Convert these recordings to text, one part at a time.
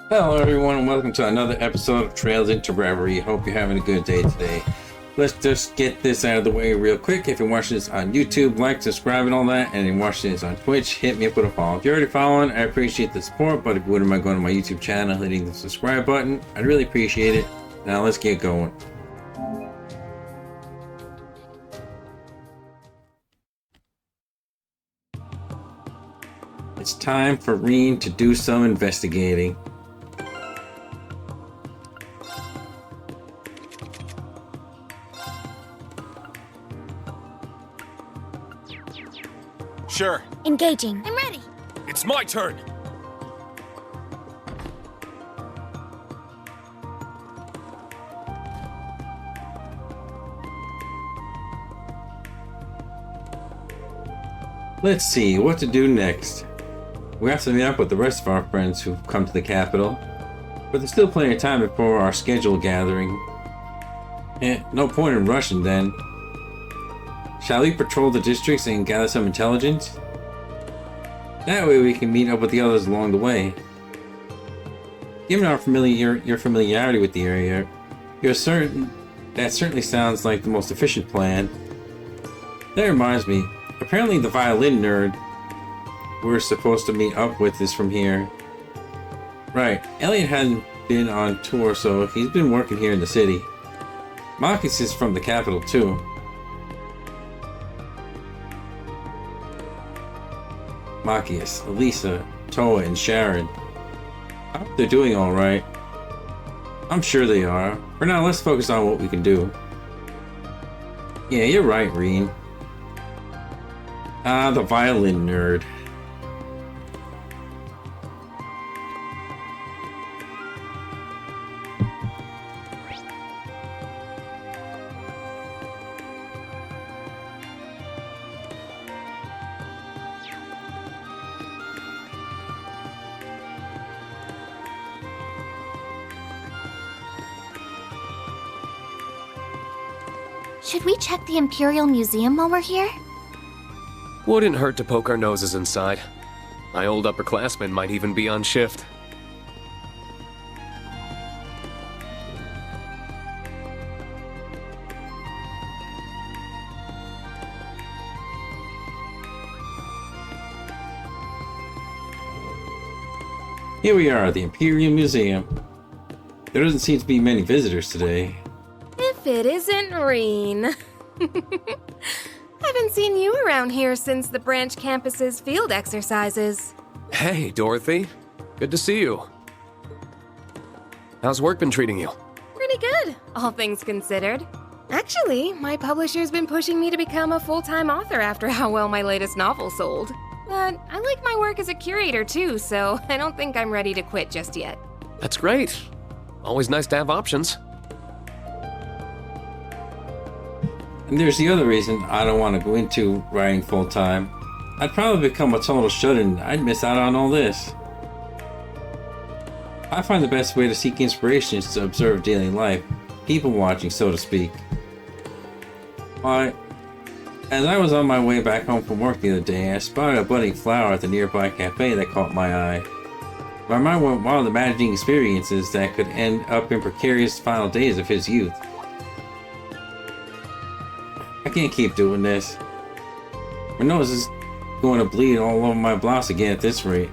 Hello everyone and welcome to another episode of Trails into Reverie. Hope you're having a good day today. Let's just get this out of the way real quick. If you're watching this on YouTube, like, subscribe and all that. And if you're watching this on Twitch, hit me up with a follow. If you're already following, I appreciate the support. But if you wouldn't mind going to my YouTube channel, hitting the subscribe button, I'd really appreciate it. Now let's get going. It's time for Reen to do some investigating. Sure. Engaging. I'm ready. It's my turn. Let's see what to do next. We have to meet up with the rest of our friends who've come to the capital, but there's still plenty of time before our scheduled gathering. No point in rushing then. Shall we patrol the districts and gather some intelligence? That way we can meet up with the others along the way. Given our your familiarity with the area, that certainly sounds like the most efficient plan. That reminds me, apparently the violin nerd we're supposed to meet up with is from here. Right, Elliot hadn't been on tour, so he's been working here in the city. Marcus is from the capital too. Marcus, Elisa, Toa, and Sharon. I hope they're doing alright. I'm sure they are. For now, let's focus on what we can do. Yeah, you're right, Reen. Ah, the violin nerd. Should we check the Imperial Museum while we're here? Wouldn't hurt to poke our noses inside. My old upperclassmen might even be on shift. Here we are at the Imperial Museum. There doesn't seem to be many visitors today. If it isn't Reen. Haven't seen you around here since the branch campus's field exercises. Hey, Dorothy. Good to see you. How's work been treating you? Pretty good, all things considered. Actually, my publisher's been pushing me to become a full-time author after how well my latest novel sold. But I like my work as a curator too, so I don't think I'm ready to quit just yet. That's great. Always nice to have options. And there's the other reason I don't want to go into writing full-time. I'd probably become a total shut-in. I'd miss out on all this. I find the best way to seek inspiration is to observe daily life, people watching, so to speak. Why, as I was on my way back home from work the other day, I spotted a budding flower at the nearby cafe that caught my eye. My mind went wild imagining experiences that could end up in precarious final days of his youth. I can't keep doing this. My nose is going to bleed all over my blouse again at this rate.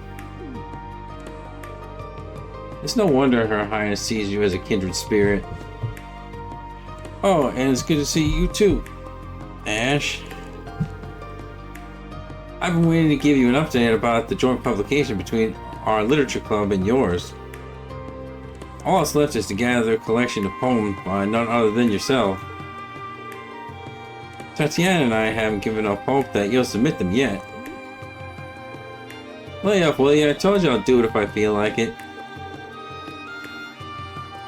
It's no wonder Her Highness sees you as a kindred spirit. Oh, and it's good to see you too, Ash. I've been waiting to give you an update about the joint publication between our literature club and yours. All that's left is to gather a collection of poems by none other than yourself. Tatiana and I haven't given up hope that you'll submit them yet. Lay up, will ya? I told you I'll do it if I feel like it.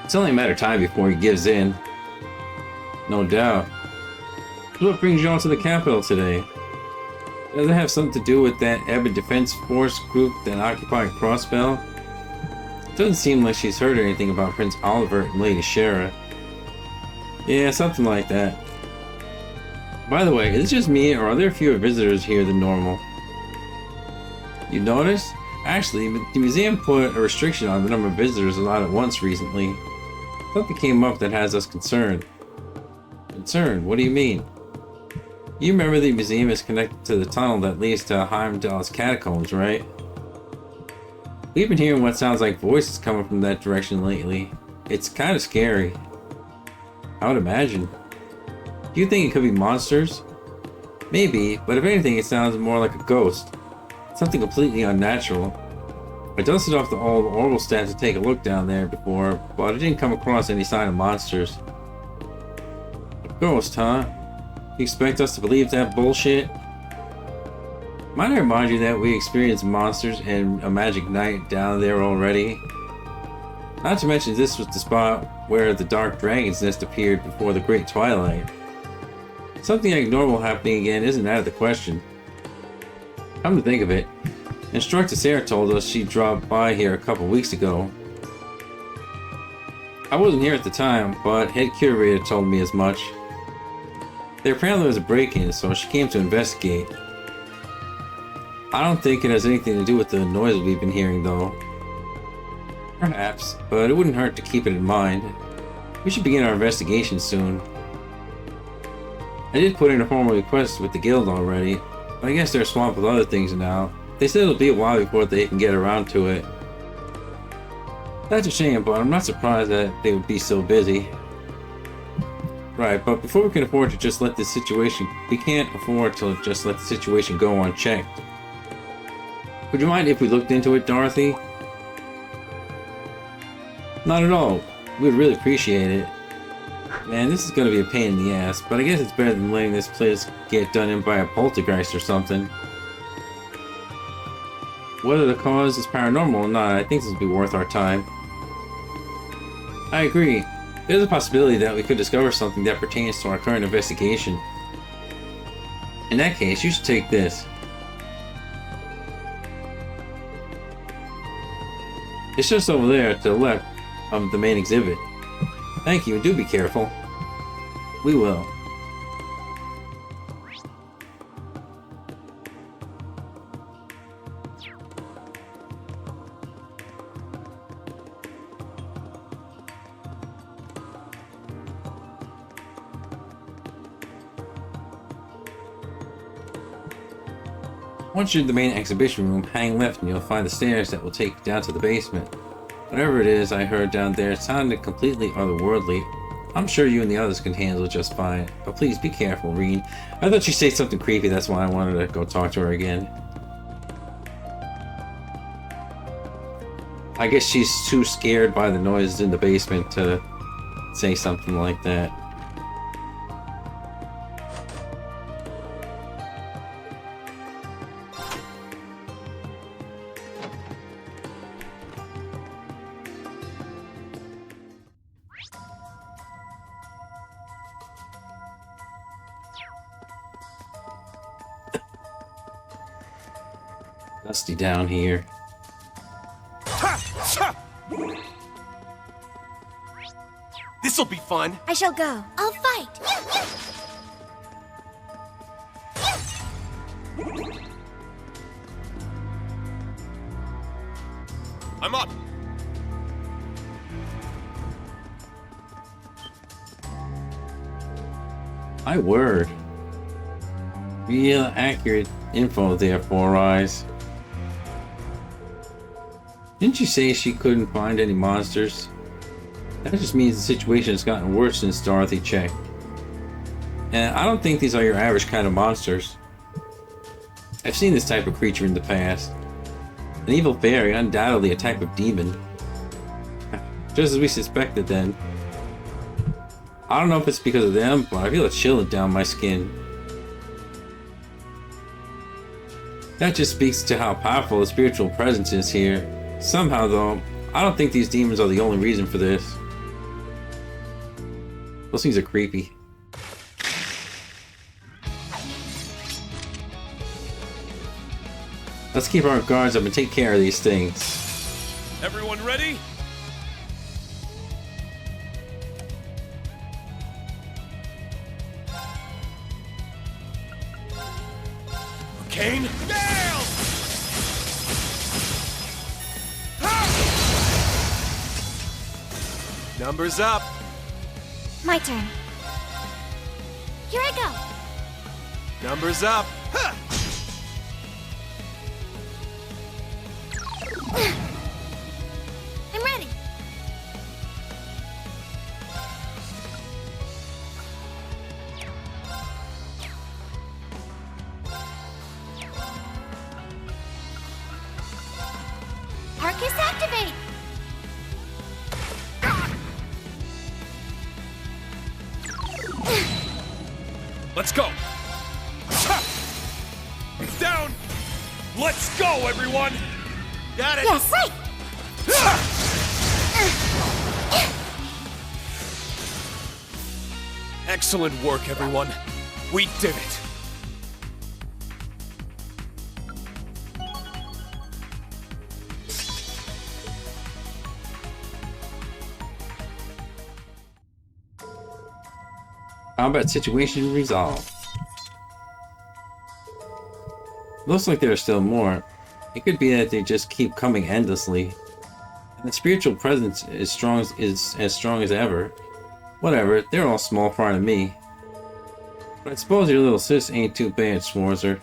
It's only a matter of time before he gives in. No doubt. So what brings you all to the capital today? Does it have something to do with that Ebon Defense Force group that occupied Crossbell? It doesn't seem like she's heard anything about Prince Oliver and Lady Shara. Yeah, something like that. By the way, is it just me, or are there fewer visitors here than normal? You notice? Actually, the museum put a restriction on the number of visitors allowed at once recently. Something came up that has us concerned. Concerned? What do you mean? You remember the museum is connected to the tunnel that leads to Heimdall's catacombs, right? We've been hearing what sounds like voices coming from that direction lately. It's kind of scary. I would imagine. Do you think it could be monsters? Maybe, but if anything, it sounds more like a ghost. Something completely unnatural. I dusted off the old Orbital stats to take a look down there before, but I didn't come across any sign of monsters. A ghost, huh? You expect us to believe that bullshit? Might I remind you that we experienced monsters and a magic night down there already? Not to mention this was the spot where the Dark Dragon's Nest appeared before the Great Twilight. Something like normal happening again isn't out of the question. Come to think of it, Instructor Sarah told us she dropped by here a couple weeks ago. I wasn't here at the time, but head curator told me as much. There apparently was a break-in, so she came to investigate. I don't think it has anything to do with the noise we've been hearing, though. Perhaps, but it wouldn't hurt to keep it in mind. We should begin our investigation soon. I did put in a formal request with the guild already, but I guess they're swamped with other things now. They said it'll be a while before they can get around to it. That's a shame, but I'm not surprised that they would be so busy. Right, but before we can afford to just let this situation, we can't afford to just let the situation go unchecked. Would you mind if we looked into it, Dorothy? Not at all. We'd really appreciate it. Man, this is gonna be a pain in the ass, but I guess it's better than letting this place get done in by a poltergeist or something. Whether the cause is paranormal or not, I think this will be worth our time. I agree. There's a possibility that we could discover something that pertains to our current investigation. In that case, you should take this. It's just over there to the left of the main exhibit. Thank you, and do be careful. We will. Once you're in the main exhibition room, hang left and you'll find the stairs that will take you down to the basement. Whatever it is I heard down there sounded completely otherworldly. I'm sure you and the others can handle it just fine, but please be careful, Reen. I thought she'd say something creepy, that's why I wanted to go talk to her again. I guess she's too scared by the noises in the basement to say something like that. Dusty down here. This'll be fun. I shall go. I'll fight. I'm up. My word. Real accurate info there, Four Eyes. Didn't you say she couldn't find any monsters? That just means the situation has gotten worse since Dorothy checked. And I don't think these are your average kind of monsters. I've seen this type of creature in the past. An evil fairy, undoubtedly a type of demon. Just as we suspected then. I don't know if it's because of them, but I feel a chill down my skin. That just speaks to how powerful the spiritual presence is here. Somehow though, I don't think these demons are the only reason for this. Those things are creepy. Let's keep our guards up and take care of these things. Everyone ready? Kane? Down! Numbers up. My turn. Here I go. Numbers up. Ha! I'm ready. Arcus activate. Let's go. Ha! Down. Let's go, everyone. Got it. Yes, right. Excellent work, everyone. We did it. Combat situation resolved. Looks like there are still more. It could be that they just keep coming endlessly. And the spiritual presence is as strong as ever. Whatever, they're all small fry to me. But I suppose your little sis ain't too bad, Schwarzer.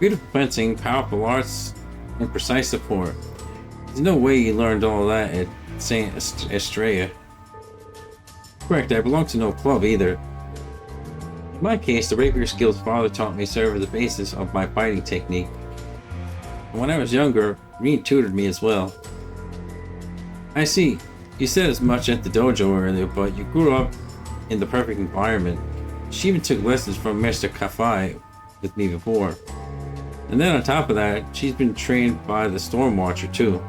Beautiful fencing, powerful arts, and precise support. There's no way you learned all that at St. Estrella. Correct, I belong to no club either. In my case, the rapier skills father taught me serve as the basis of my fighting technique. And when I was younger, Reen tutored me as well. I see, you said as much at the dojo earlier, but you grew up in the perfect environment. She even took lessons from Master Kafai with me before. And then on top of that, she's been trained by the Storm Watcher too.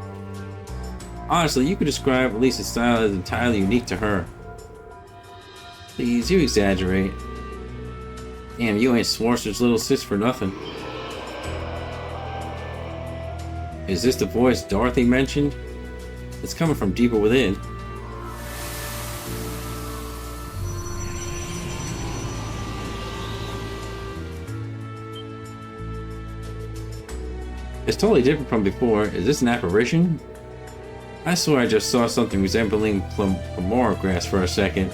Honestly, you could describe Elisa's style as entirely unique to her. Please, you exaggerate. Damn, you ain't Schwarzer's little sis for nothing. Is this the voice Dorothy mentioned? It's coming from deeper within. It's totally different from before. Is this an apparition? I swear I just saw something resembling Plumora grass for a second.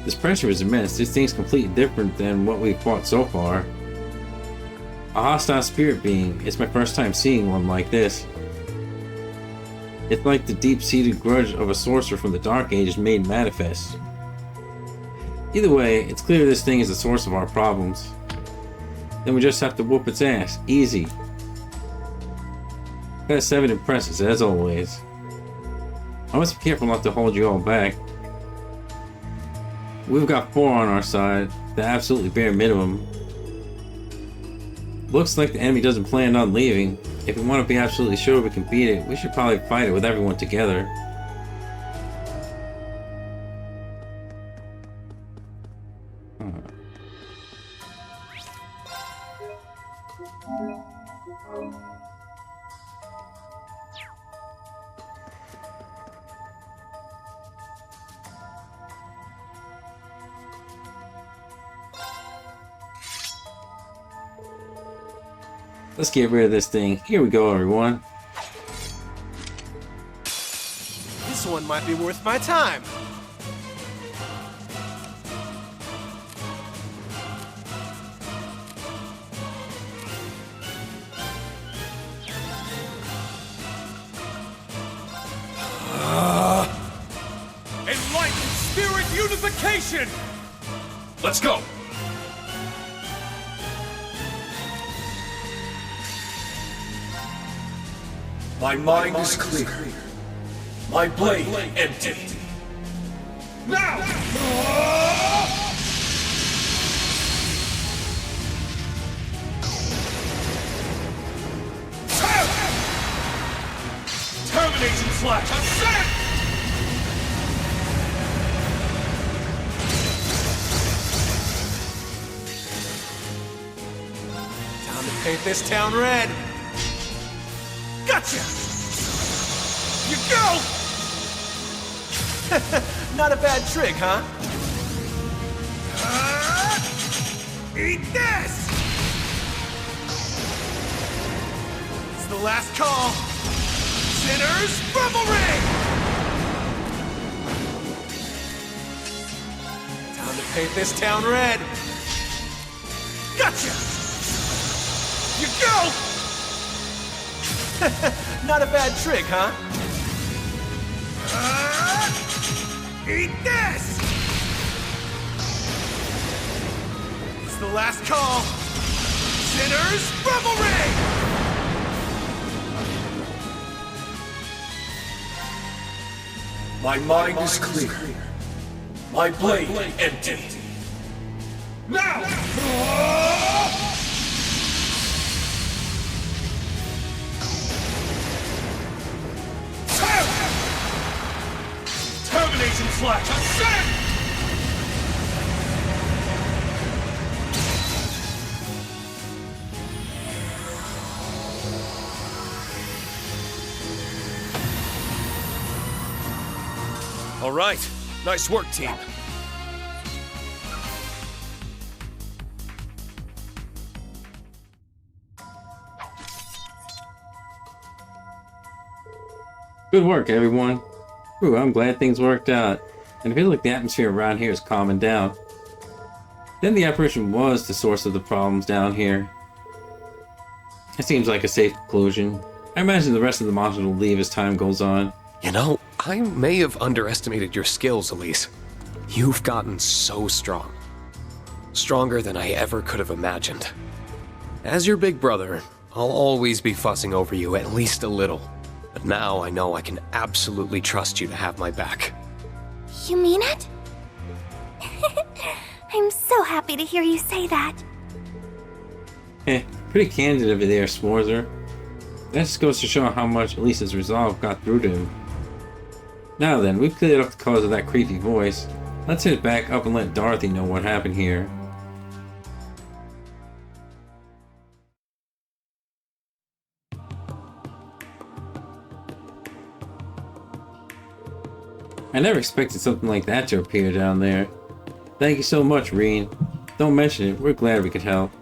This pressure is immense. This thing's completely different than what we've fought so far. A hostile spirit being. It's my first time seeing one like this. It's like the deep-seated grudge of a sorcerer from the Dark Ages made manifest. Either way, it's clear this thing is the source of our problems. Then we just have to whoop its ass. Easy. That 7 impresses, as always. I must be careful not to hold you all back. We've got 4 on our side, the absolutely bare minimum. Looks like the enemy doesn't plan on leaving. If we want to be absolutely sure we can beat it, we should probably fight it with everyone together. Let's get rid of this thing. Here we go, everyone. This one might be worth my time. Enlightened spirit unification! Let's go! My mind is clear. My blade empty. Now! Termination slash. Time to paint this town red. Gotcha! You go! Not a bad trick, huh? Eat this! It's the last call. Sinner's Reverie! Time to paint this town red. Gotcha! You go! Not a bad trick, huh? Eat this! It's the last call. Sinner's Revelry! My mind is clear. My blade empty. Now! Termination slash! Ascend! All right. Nice work, team. Good work, everyone. Ooh, I'm glad things worked out. And it feels like the atmosphere around here is calming down. Then the apparition was the source of the problems down here. It seems like a safe conclusion. I imagine the rest of the monsters will leave as time goes on. You know, I may have underestimated your skills, Elise. You've gotten so strong. Stronger than I ever could have imagined. As your big brother, I'll always be fussing over you at least a little. But now I know I can absolutely trust you to have my back. You mean it? I'm so happy to hear you say that. Pretty candid over there, Swarzer. That just goes to show how much Elise's resolve got through to him. Now then, we've cleared up the cause of that creepy voice. Let's hit back up and let Dorothy know what happened here. I never expected something like that to appear down there. Thank you so much, Reen. Don't mention it, we're glad we could help.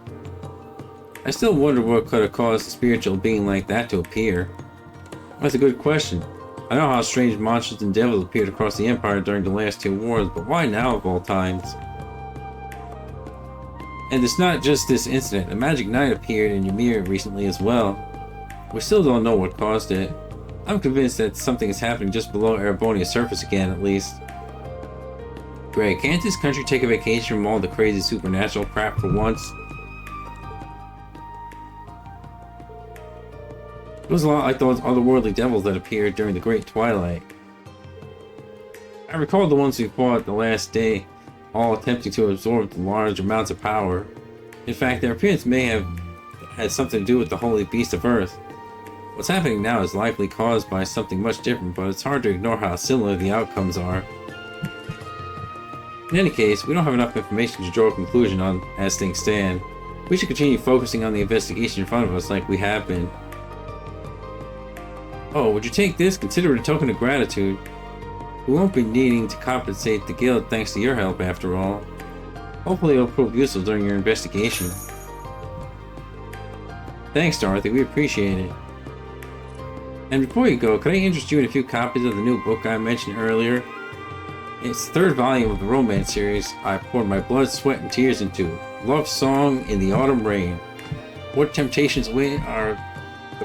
I still wonder what could have caused a spiritual being like that to appear. That's a good question. I know how strange monsters and devils appeared across the Empire during the last two wars, but why now of all times? And it's not just this incident. A magic knight appeared in Ymir recently as well. We still don't know what caused it. I'm convinced that something is happening just below Erebonia's surface again, at least. Greg, can't this country take a vacation from all the crazy supernatural crap for once? It was a lot like those otherworldly devils that appeared during the Great Twilight. I recall the ones we fought the last day, all attempting to absorb the large amounts of power. In fact, their appearance may have had something to do with the Holy Beast of Earth. What's happening now is likely caused by something much different, but it's hard to ignore how similar the outcomes are. In any case, we don't have enough information to draw a conclusion on as things stand. We should continue focusing on the investigation in front of us like we have been. Oh, would you take this? Consider it a token of gratitude. We won't be needing to compensate the guild thanks to your help after all. Hopefully it'll prove useful during your investigation. Thanks, Dorothy, we appreciate it. And before you go, could I interest you in a few copies of the new book I mentioned earlier? It's the third volume of the romance series I poured my blood, sweat, and tears into. Love Song in the Autumn Rain. What temptations await a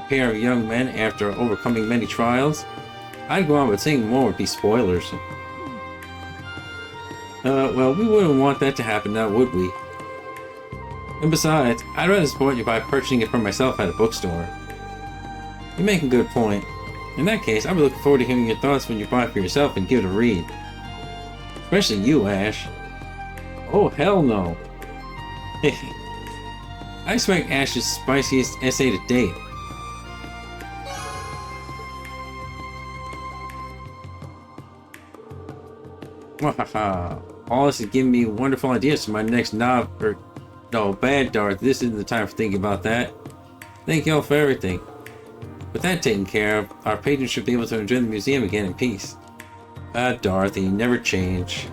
pair of young men after overcoming many trials? I'd go on, but saying more would be spoilers. Well, we wouldn't want that to happen now, would we? And besides, I'd rather support you by purchasing it for myself at a bookstore. You make a good point. In that case, I'll be looking forward to hearing your thoughts when you buy it for yourself and give it a read. Especially you, Ash. Oh, hell no. I expect Ash's spiciest essay to date. Wahaha. All this is giving me wonderful ideas for my next novel. No, bad Darth. This isn't the time for thinking about that. Thank y'all for everything. With that taken care of, our patrons should be able to enjoy the museum again in peace. Dorothy, never change.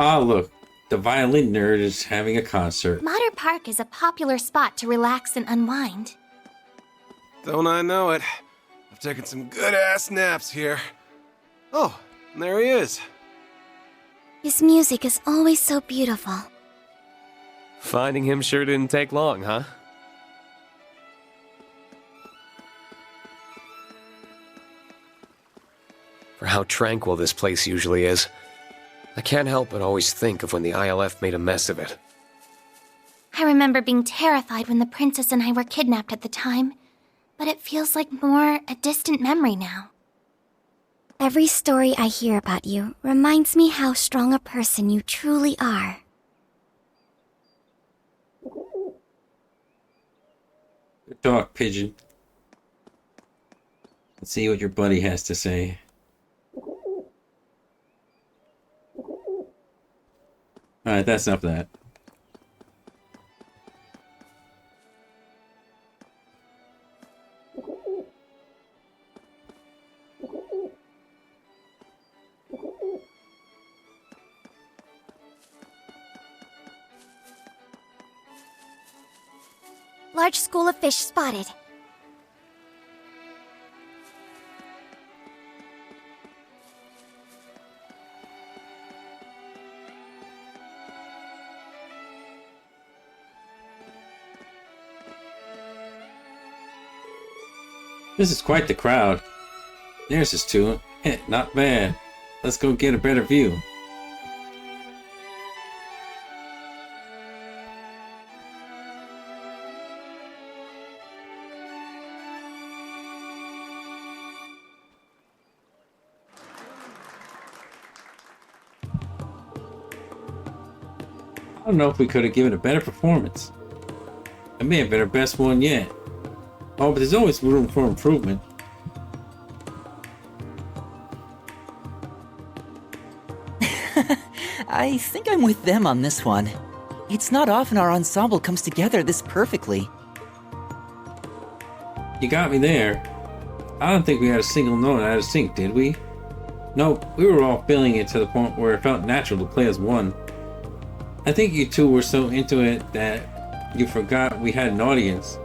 Ah, look. The violin nerd is having a concert. Motter Park is a popular spot to relax and unwind. Don't I know it? I've taken some good-ass naps here. Oh, and there he is. His music is always so beautiful. Finding him sure didn't take long, huh? For how tranquil this place usually is, I can't help but always think of when the ILF made a mess of it. I remember being terrified when the princess and I were kidnapped at the time, but it feels like more a distant memory now. Every story I hear about you reminds me how strong a person you truly are. Good talk, Pigeon. Let's see what your buddy has to say. Alright, that's enough of that. Large school of fish spotted. This is quite the crowd. There's his two. Not bad. Let's go get a better view. I don't know if we could have given a better performance. It may have been our best one yet. Oh, but there's always room for improvement. I think I'm with them on this one. It's not often our ensemble comes together this perfectly. You got me there. I don't think we had a single note out of sync, did we? Nope, we were all feeling it to the point where it felt natural to play as one. I think you two were so into it that you forgot we had an audience.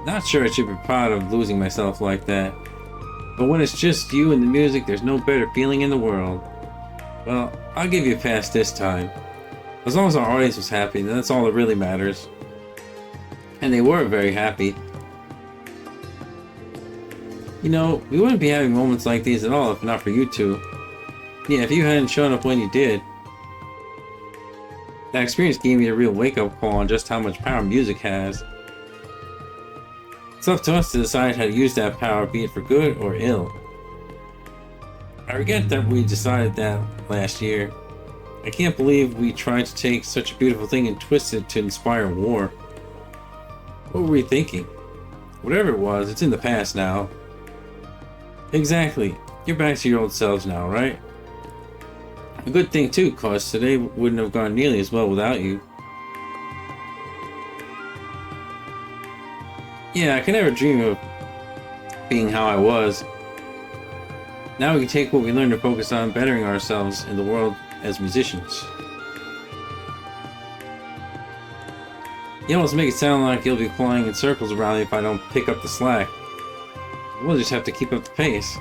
Not sure I should be proud of losing myself like that. But when it's just you and the music, there's no better feeling in the world. Well, I'll give you a pass this time. As long as our audience was happy, then that's all that really matters. And they were very happy. You know, we wouldn't be having moments like these at all if not for you two. Yeah, if you hadn't shown up when you did. That experience gave me a real wake-up call on just how much power music has. It's up to us to decide how to use that power, be it for good or ill. I regret that we decided that last year. I can't believe we tried to take such a beautiful thing and twist it to inspire war. What were we thinking? Whatever it was, it's in the past now. Exactly. You're back to your old selves now, right? A good thing too, cause today wouldn't have gone nearly as well without you. Yeah, I could never dream of being how I was. Now we can take what we learned and focus on bettering ourselves in the world as musicians. You almost make it sound like you'll be flying in circles around me if I don't pick up the slack. We'll just have to keep up the pace.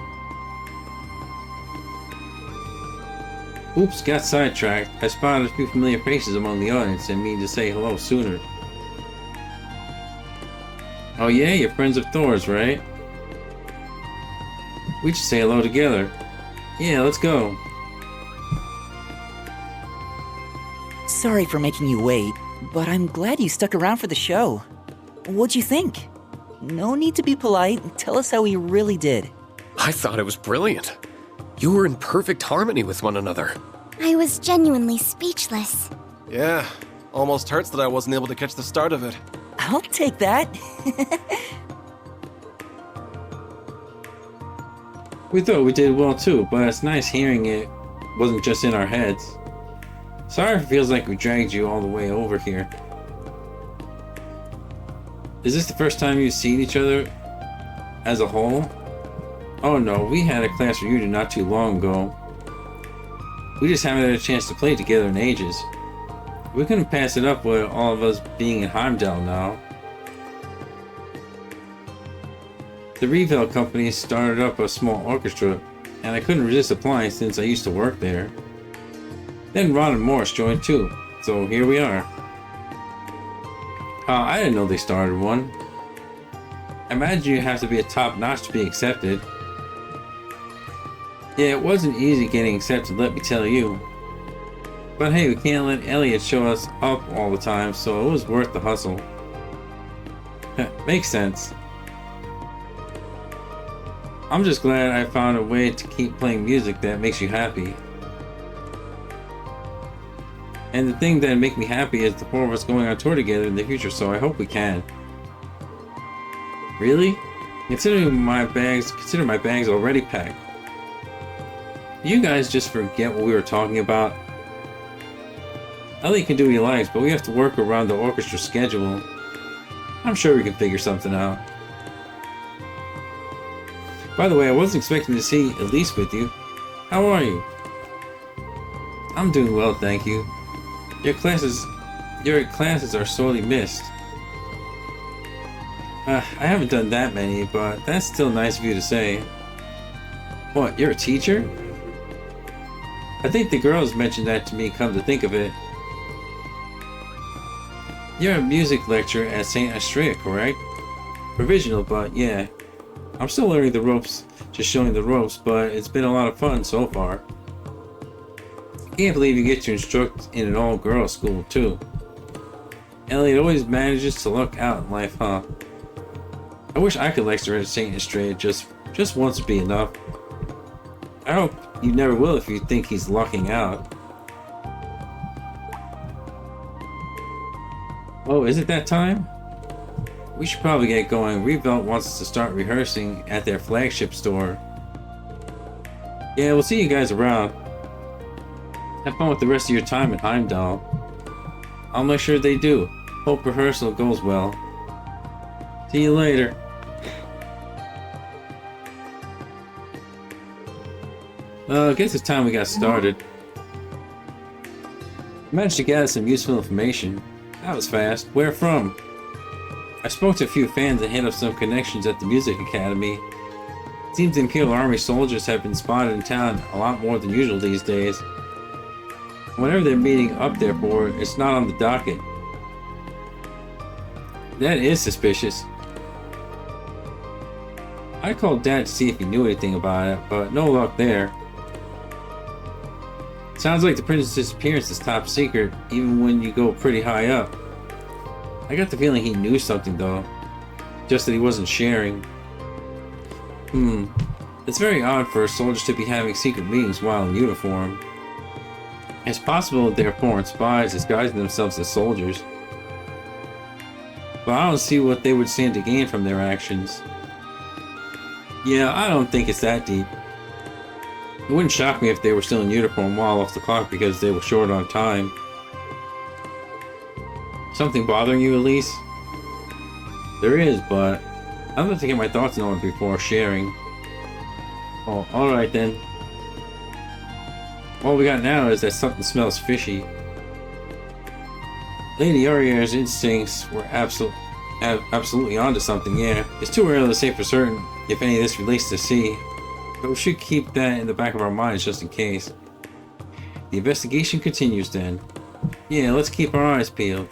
Oops, got sidetracked. I spotted a few familiar faces among the audience and mean to say hello sooner. Oh yeah, you're friends of Thor's, right? We should say hello together. Yeah, let's go. Sorry for making you wait, but I'm glad you stuck around for the show. What'd you think? No need to be polite. Tell us how we really did. I thought it was brilliant. You were in perfect harmony with one another. I was genuinely speechless. Yeah, almost hurts that I wasn't able to catch the start of it. I'll take that. We thought we did well too, but it's nice hearing it wasn't just in our heads. Sorry if it feels like we dragged you all the way over here. Is this the first time you've seen each other as a whole? Oh no, we had a class reunion not too long ago. We just haven't had a chance to play together in ages. We couldn't pass it up with all of us being in Heimdall now. The Reverie company started up a small orchestra, and I couldn't resist applying since I used to work there. Then Ron and Morris joined too, so here we are. I didn't know they started one. I imagine you have to be a top-notch to be accepted. Yeah, it wasn't easy getting accepted, let me tell you. But hey, we can't let Elliot show us up all the time, so it was worth the hustle. Makes sense. I'm just glad I found a way to keep playing music that makes you happy. And the thing that makes me happy is the four of us going on tour together in the future, so I hope we can. Really? Consider my bags already packed. You guys just forget what we were talking about. Elliot can do what he likes, but we have to work around the orchestra schedule. I'm sure we can figure something out. By the way, I wasn't expecting to see Elise with you. How are you? I'm doing well, thank you. Your classes are sorely missed. I haven't done that many, but that's still nice of you to say. What, you're a teacher? I think the girls mentioned that to me, come to think of it. You're a music lecturer at St. Astrea, correct? Provisional, but yeah. I'm still learning the ropes, just showing the ropes, but it's been a lot of fun so far. I can't believe you get to instruct in an all-girls school, too. Elliot always manages to luck out in life, huh? I wish I could lecture at St. Astrea, just once would be enough. I hope you never will if you think he's lucking out. Oh, is it that time? We should probably get going. Reverie wants us to start rehearsing at their flagship store. Yeah, we'll see you guys around. Have fun with the rest of your time at Heimdall. I'll make sure they do. Hope rehearsal goes well. See you later. I guess it's time we got started. I managed to gather some useful information. That was fast. Where from? I spoke to a few fans and hit up some connections at the Music Academy. It seems the Imperial Army soldiers have been spotted in town a lot more than usual these days. Whenever they're meeting up there for, it's not on the docket. That is suspicious. I called Dad to see if he knew anything about it, but no luck there. Sounds like the prince's disappearance is top secret, even when you go pretty high up. I got the feeling he knew something though, just that he wasn't sharing. It's very odd for soldiers to be having secret meetings while in uniform. It's possible they're foreign spies disguising themselves as soldiers. But I don't see what they would stand to gain from their actions. Yeah, I don't think it's that deep. It wouldn't shock me if they were still in uniform while off the clock because they were short on time. Something bothering you, Elise? There is, but I'd like to get my thoughts on it before sharing. Oh, alright then. All we got now is that something smells fishy. Lady Aria's instincts were absolutely onto something, yeah. It's too early to say for certain if any of this relates to C, but we should keep that in the back of our minds just in case. The investigation continues then. Yeah, let's keep our eyes peeled.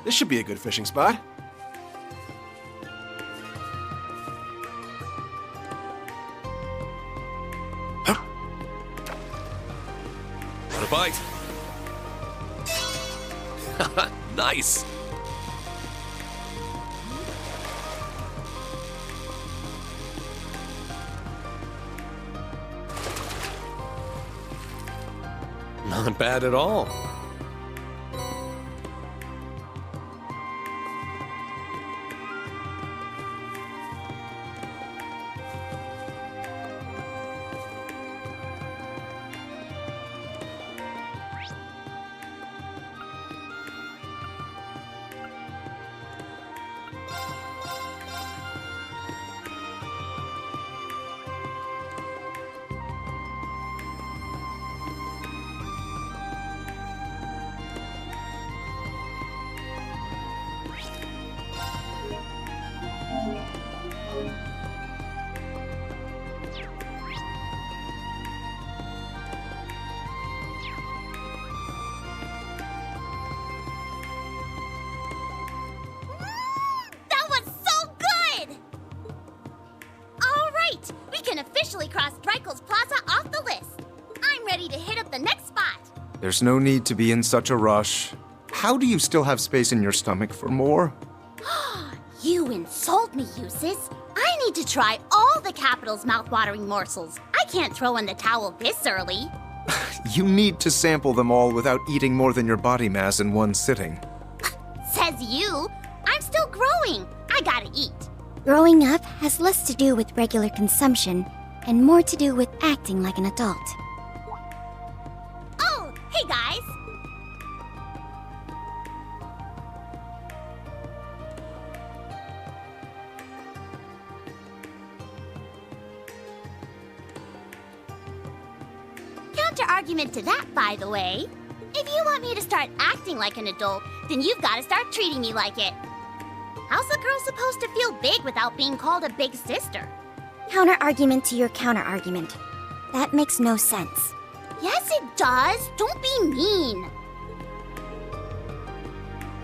This should be a good fishing spot. Want a bite? Nice! Not bad at all. That was so good! All right, we can officially cross Dreikel's Plaza off the list. I'm ready to hit up the next spot. There's no need to be in such a rush. How do you still have space in your stomach for more? You insult me, Eustace. I need to try all the capital's mouth-watering morsels. I can't throw in the towel this early. You need to sample them all without eating more than your body mass in one sitting. Says you. I'm still growing. I gotta eat. Growing up has less to do with regular consumption and more to do with acting like an adult. Oh, hey guys. Counter-argument to that, by the way. If you want me to start acting like an adult, then you've got to start treating me like it. How's a girl supposed to feel big without being called a big sister? Counter-argument to your counter-argument. That makes no sense. Yes, it does. Don't be mean.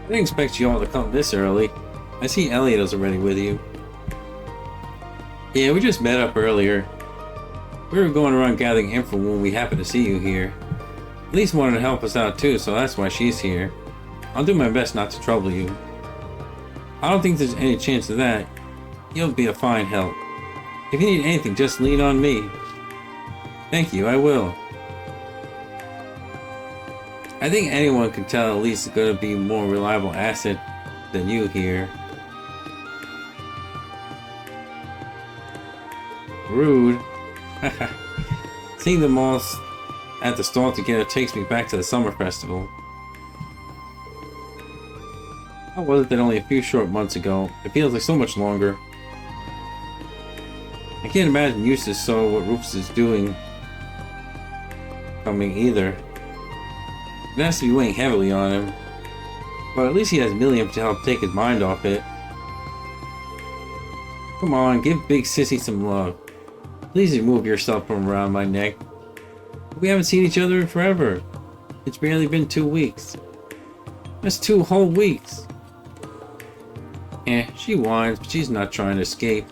I didn't expect you all to come this early. I see Elliot is already with you. Yeah, we just met up earlier. We were going around gathering info when we happened to see you here. Elise wanted to help us out too, so that's why she's here. I'll do my best not to trouble you. I don't think there's any chance of that. You'll be a fine help. If you need anything, just lean on me. Thank you, I will. I think anyone can tell Elise is going to be a more reliable asset than you here. Rude. Seeing them all at the stall together takes me back to the summer festival. How was it that only a few short months ago? It feels like so much longer. I can't imagine Eustace saw what Rufus is doing coming either. It has to be weighing heavily on him. But at least he has Milliam to help take his mind off it. Come on, give Big Sissy some love. Please remove yourself from around my neck. We haven't seen each other in forever. It's barely been 2 weeks. That's 2 whole weeks. She whines, but she's not trying to escape.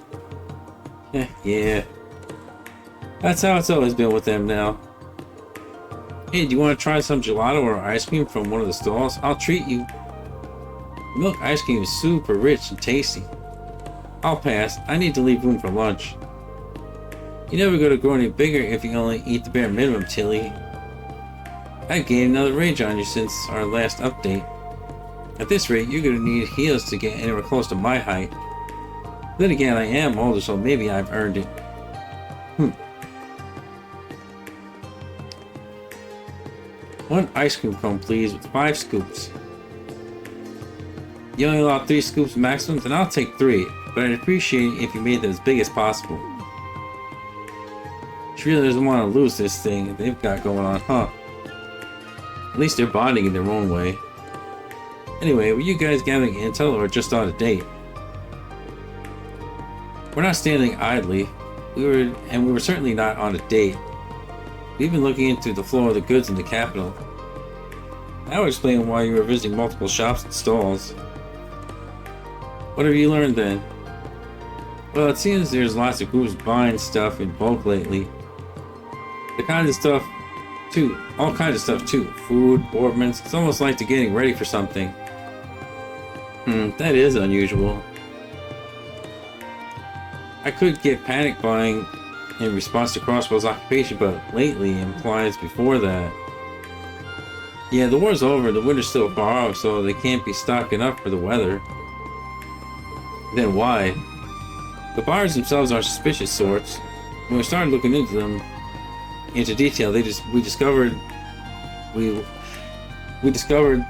Yeah. That's how it's always been with them now. Hey, do you want to try some gelato or ice cream from one of the stalls? I'll treat you. Milk ice cream is super rich and tasty. I'll pass. I need to leave room for lunch. You're never going to grow any bigger if you only eat the bare minimum, Tilly. I've gained another range on you since our last update. At this rate, you're going to need heels to get anywhere close to my height. Then again, I am older, so maybe I've earned it. One ice cream cone, please, with 5 scoops. You only allow 3 scoops maximum, then I'll take 3, but I'd appreciate it if you made them as big as possible. She really doesn't want to lose this thing they've got going on, huh? At least they're bonding in their own way. Anyway, were you guys gathering intel or just on a date? We're not standing idly. We were certainly not on a date. We've been looking into the flow of the goods in the capital. That would explain why you were visiting multiple shops and stalls. What have you learned then? Well, it seems there's lots of groups buying stuff in bulk lately. The kinds of stuff too, all kinds of stuff too. Food, ornaments, it's almost like they're getting ready for something. That is unusual. I could get panic buying in response to Crossbow's occupation, but lately implies before that. Yeah, the war's over, the winter's still far off, so they can't be stocking up for the weather. Then why? The buyers themselves are suspicious sorts. When we started looking into them into detail, we discovered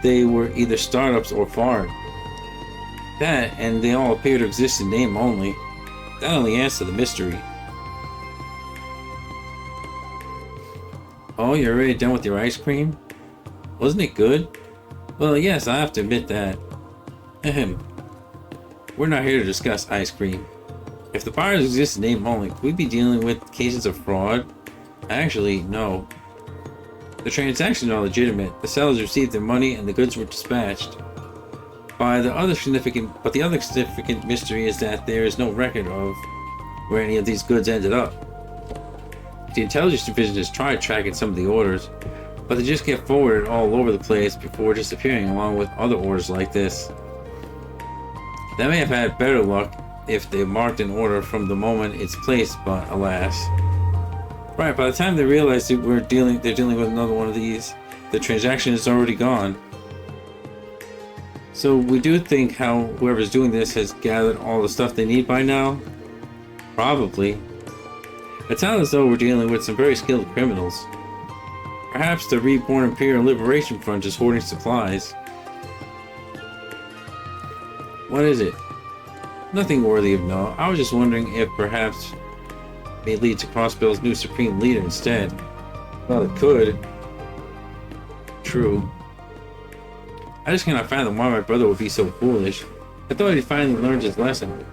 they were either startups or foreign. That, and they all appear to exist in name only. That only adds to the mystery. Oh, you're already done with your ice cream? Wasn't it good? Well, yes, I have to admit that. Ahem. We're not here to discuss ice cream. If the buyers exist in name only, could we be dealing with cases of fraud? Actually, no. The transactions are legitimate. The sellers received their money and the goods were dispatched. But the other significant mystery is that there is no record of where any of these goods ended up. The intelligence division has tried tracking some of the orders, but they just get forwarded all over the place before disappearing along with other orders like this. They may have had better luck if they marked an order from the moment it's placed, but alas. Right, by the time they realize that they're dealing with another one of these, the transaction is already gone. So we do think whoever's doing this has gathered all the stuff they need by now? Probably. It sounds as though we're dealing with some very skilled criminals. Perhaps the Reborn Imperial Liberation Front is hoarding supplies. What is it? Nothing worthy of note. I was just wondering if perhaps it may lead to Crossbill's new Supreme Leader instead. Well, it could. True. I just cannot fathom why my brother would be so foolish. I thought he'd finally learned his lesson.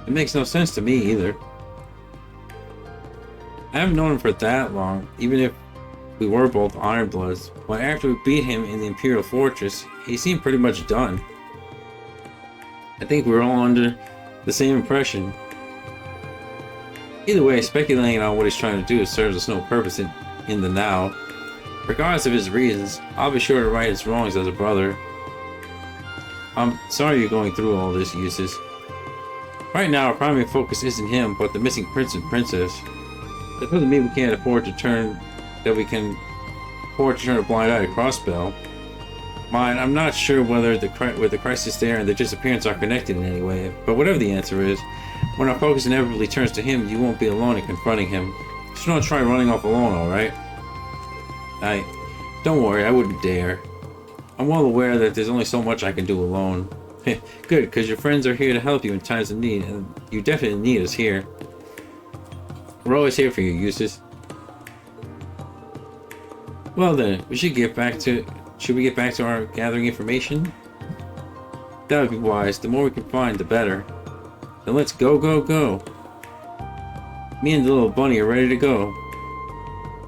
It makes no sense to me either. I haven't known him for that long, even if we were both Ironbloods, but after we beat him in the Imperial Fortress, he seemed pretty much done. I think we're all under the same impression. Either way, speculating on what he's trying to do serves us no purpose in the now. Regardless of his reasons, I'll be sure to right his wrongs as a brother. I'm sorry you're going through all this, Eustace. Right now, our primary focus isn't him, but the missing prince and princess. That doesn't mean we can't afford to turn a blind eye to Crossbell. Mine, I'm not sure whether the crisis there and the disappearance are connected in any way, but whatever the answer is, when our focus inevitably turns to him, you won't be alone in confronting him. Just don't try running off alone, alright? Don't worry, I wouldn't dare. I'm well aware that there's only so much I can do alone. Good, because your friends are here to help you in times of need, and you definitely need us here. We're always here for you, Eustace. Well then, should we get back to our gathering information? That would be wise. The more we can find, the better. Then let's go, go, go. Me and the little bunny are ready to go.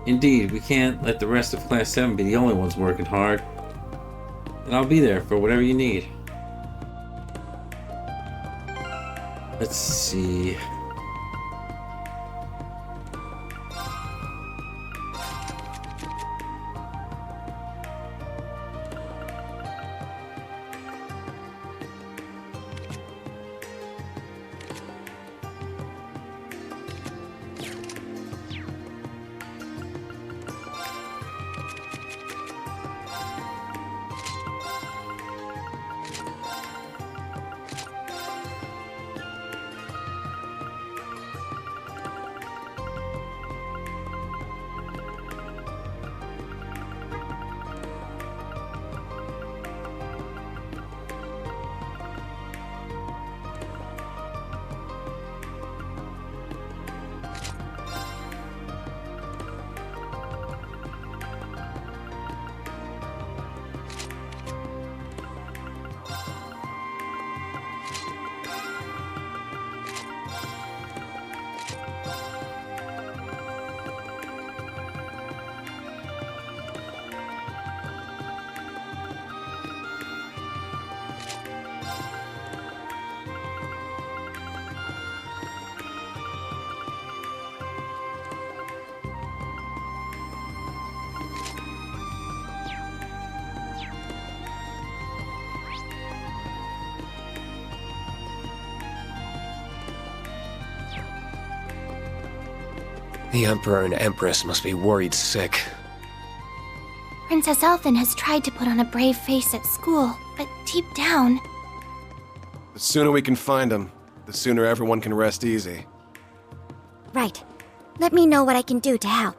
Indeed, we can't let the rest of Class 7 be the only ones working hard. And I'll be there for whatever you need. Let's see. The Emperor and Empress must be worried sick. Princess Elfin has tried to put on a brave face at school, but deep down... The sooner we can find him, the sooner everyone can rest easy. Right. Let me know what I can do to help.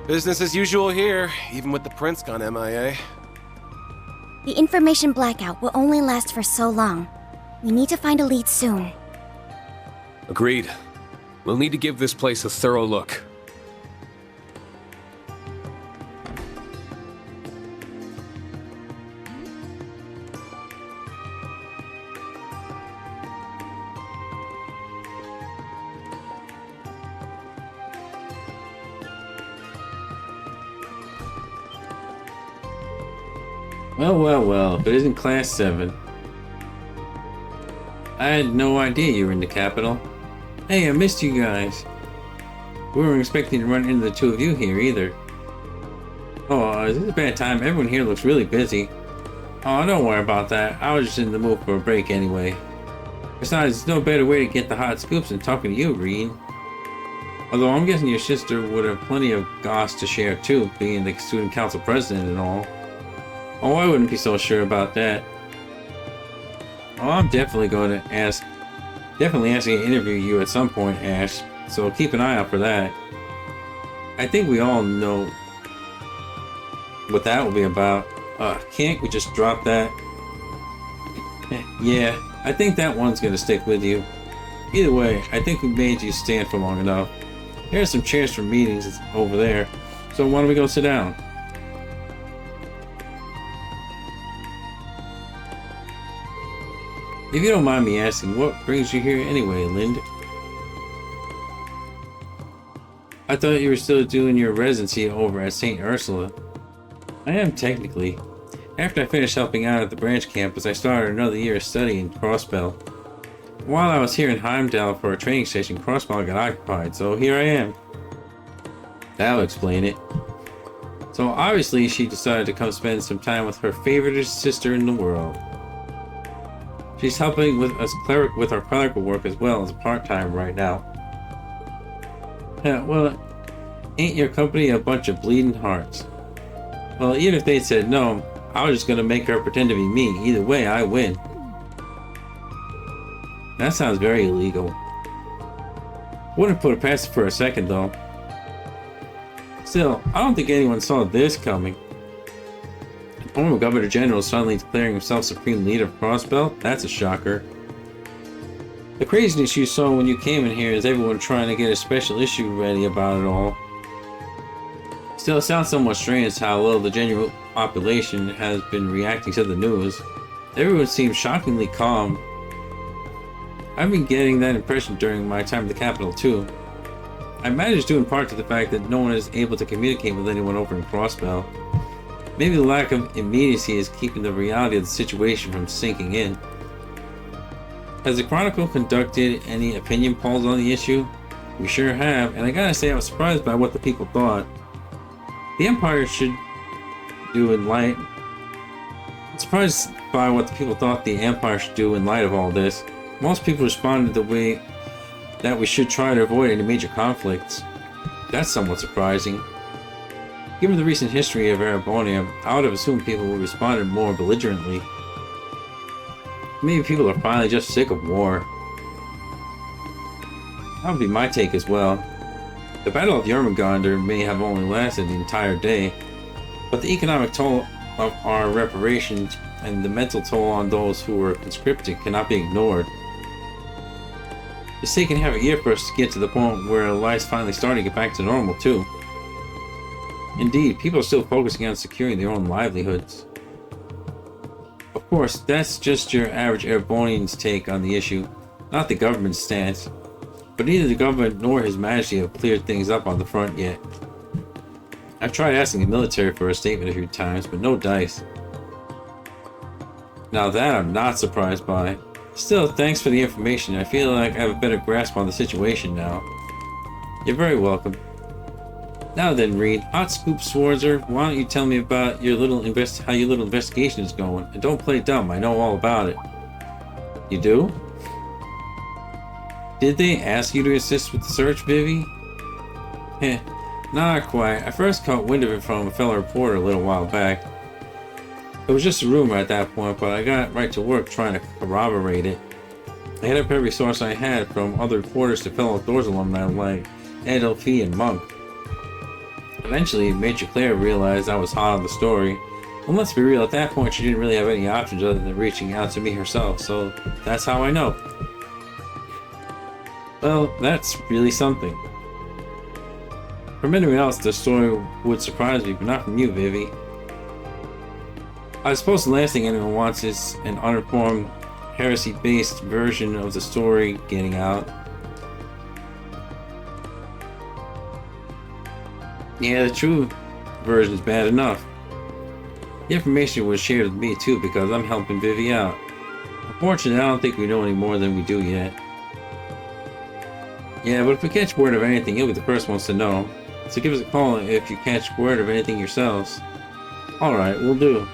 Business as usual here, even with the prince gone MIA. The information blackout will only last for so long. We need to find a lead soon. Agreed. We'll need to give this place a thorough look. Well, if it isn't Class 7. I had no idea you were in the capital. Hey, I missed you guys. We weren't expecting to run into the two of you here either. Oh, is this a bad time? Everyone here looks really busy. Oh, don't worry about that. I was just in the mood for a break anyway. Besides, there's no better way to get the hot scoops than talking to you, Reed. Although I'm guessing your sister would have plenty of goss to share too, being the student council president and all. Oh, I wouldn't be so sure about that. Oh, I'm definitely asking to interview you at some point, Ash, so keep an eye out for that. I think we all know what that will be about. Can't we just drop that? Yeah, I think that one's gonna stick with you. Either way, I think we made you stand for long enough. Here's some chairs for meetings over there, so why don't we go sit down? If you don't mind me asking, what brings you here anyway, Lind? I thought you were still doing your residency over at St. Ursula. I am technically. After I finished helping out at the branch campus, I started another year of studying Crossbell. While I was here in Heimdall for a training station, Crossbell got occupied, so here I am. That'll explain it. So obviously she decided to come spend some time with her favorite sister in the world. She's helping with us with our clerical work as well as a part-time right now. Yeah, well, ain't your company a bunch of bleeding hearts? Well, even if they said no, I was just gonna make her pretend to be me. Either way, I win. That sounds very illegal. Wouldn't put it past it for a second, though. Still, I don't think anyone saw this coming. Former Governor General suddenly declaring himself Supreme Leader of Crossbell? That's a shocker. The craziness you saw when you came in here is everyone trying to get a special issue ready about it all. Still, it sounds somewhat strange how little the general population has been reacting to the news. Everyone seems shockingly calm. I've been getting that impression during my time at the capital too. I imagine it's due in part to the fact that no one is able to communicate with anyone over in Crossbell. Maybe the lack of immediacy is keeping the reality of the situation from sinking in. Has the Chronicle conducted any opinion polls on the issue? We sure have, and I gotta say I was surprised by what the people thought. The Empire should do in light... Surprised by what the people thought the Empire should do in light of all this. Most people responded the way that we should try to avoid any major conflicts. That's somewhat surprising. Given the recent history of Erebonia, I would have assumed people would respond more belligerently. Maybe people are finally just sick of war. That would be my take as well. The Battle of Jormungandr may have only lasted the entire day, but the economic toll of our reparations and the mental toll on those who were conscripted cannot be ignored. It's taken half a year for us to get to the point where life's finally starting to get back to normal, too. Indeed, people are still focusing on securing their own livelihoods. Of course, that's just your average Airbornian's take on the issue, not the government's stance. But neither the government nor His Majesty have cleared things up on the front yet. I've tried asking the military for a statement a few times, but no dice. Now that I'm not surprised by. Still, thanks for the information. I feel like I have a better grasp on the situation now. You're very welcome. Now then, Reed, hot scoop Sworzer, why don't you tell me about how your little investigation is going? And don't play dumb, I know all about it. You do? Did they ask you to assist with the search, Vivi? Heh, not quite. I first caught wind of it from a fellow reporter a little while back. It was just a rumor at that point, but I got right to work trying to corroborate it. I hit up every source I had, from other reporters to fellow Outdoors alumni like Ed Elfie and Monk. Eventually, Major Claire realized I was hot on the story. Well, let's be real, at that point she didn't really have any options other than reaching out to me herself, so that's how I know. Well, that's really something. From anyone else, the story would surprise me, but not from you, Vivi. I suppose the last thing anyone wants is an uninformed, heresy-based version of the story getting out. Yeah, the true version is bad enough. The information was shared with me too because I'm helping Vivi out. Unfortunately, I don't think we know any more than we do yet. Yeah, but if we catch word of anything, you'll be the first ones to know. So give us a call if you catch word of anything yourselves. Alright, we'll do.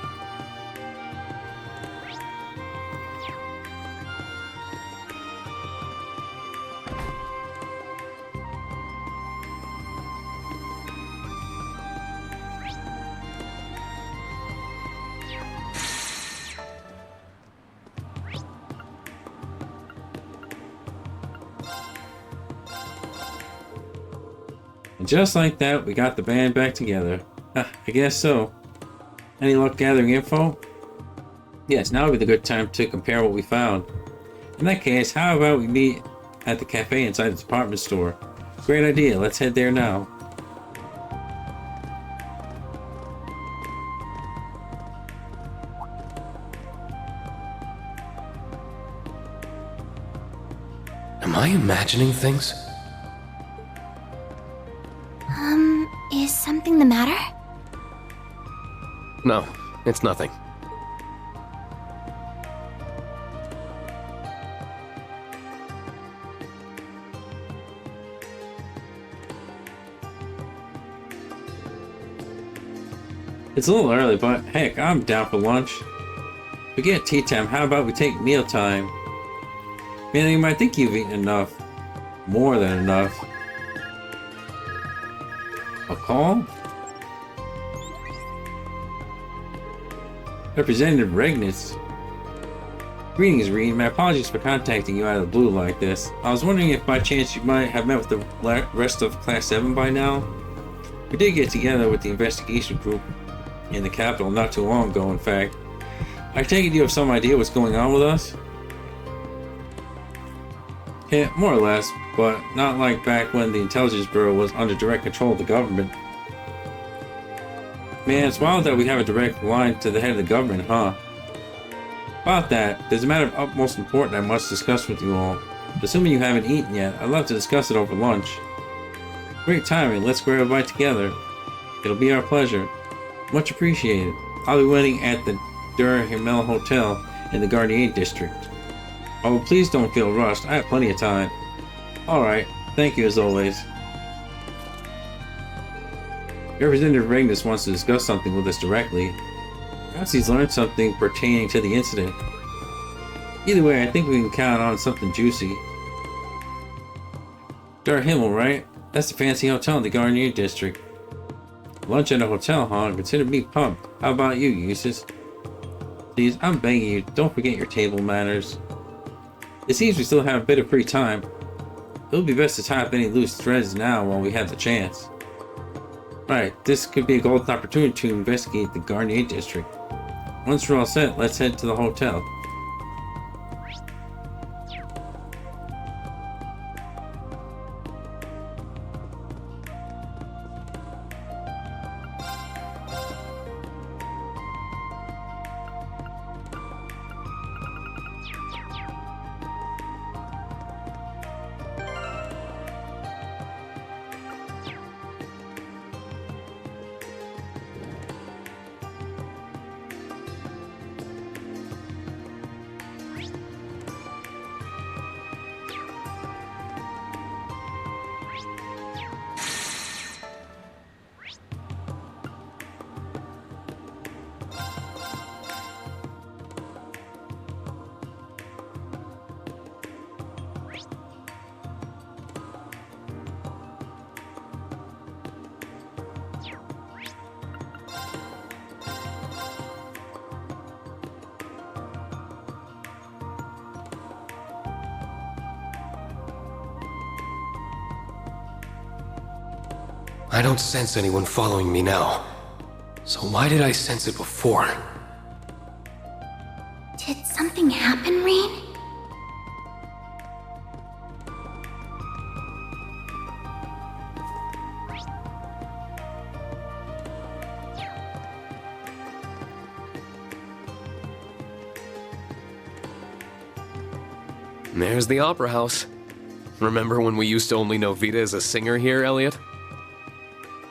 And just like that, we got the band back together. I guess so. Any luck gathering info? Yes, now would be the good time to compare what we found. In that case, how about we meet at the cafe inside the department store? Great idea, let's head there now. Am I imagining things? Is something the matter? No, it's nothing. It's a little early, but heck, I'm down for lunch. Forget tea time, how about we take meal time? Man, you might think you've eaten enough. More than enough. A call? Representative Regnitz. Greetings, Reed. My apologies for contacting you out of the blue like this. I was wondering if by chance you might have met with the rest of Class 7 by now? We did get together with the investigation group in the capital not too long ago, in fact. I take it you have some idea what's going on with us? Yeah, more or less, but not like back when the Intelligence Bureau was under direct control of the government. Man, it's wild that we have a direct line to the head of the government, huh? About that, there's a matter of utmost importance I must discuss with you all. Assuming you haven't eaten yet, I'd love to discuss it over lunch. Great timing, let's grab a bite together. It'll be our pleasure. Much appreciated. I'll be waiting at the Der Himmel Hotel in the Garnier district. Oh, please don't feel rushed. I have plenty of time. Alright, thank you as always. Representative Regnus wants to discuss something with us directly. Perhaps he's learned something pertaining to the incident. Either way, I think we can count on something juicy. Der Himmel, right? That's the fancy hotel in the Garnier district. Lunch at a hotel, huh? Consider me pumped. How about you, Eustace? Please, I'm begging you, don't forget your table manners. It seems we still have a bit of free time. It would be best to tie up any loose threads now while we have the chance. Right, this could be a golden opportunity to investigate the Garnier district. Once we're all set, let's head to the hotel. I don't sense anyone following me now. So why did I sense it before? Did something happen, Rean? There's the Opera House. Remember when we used to only know Vita as a singer here, Elliot?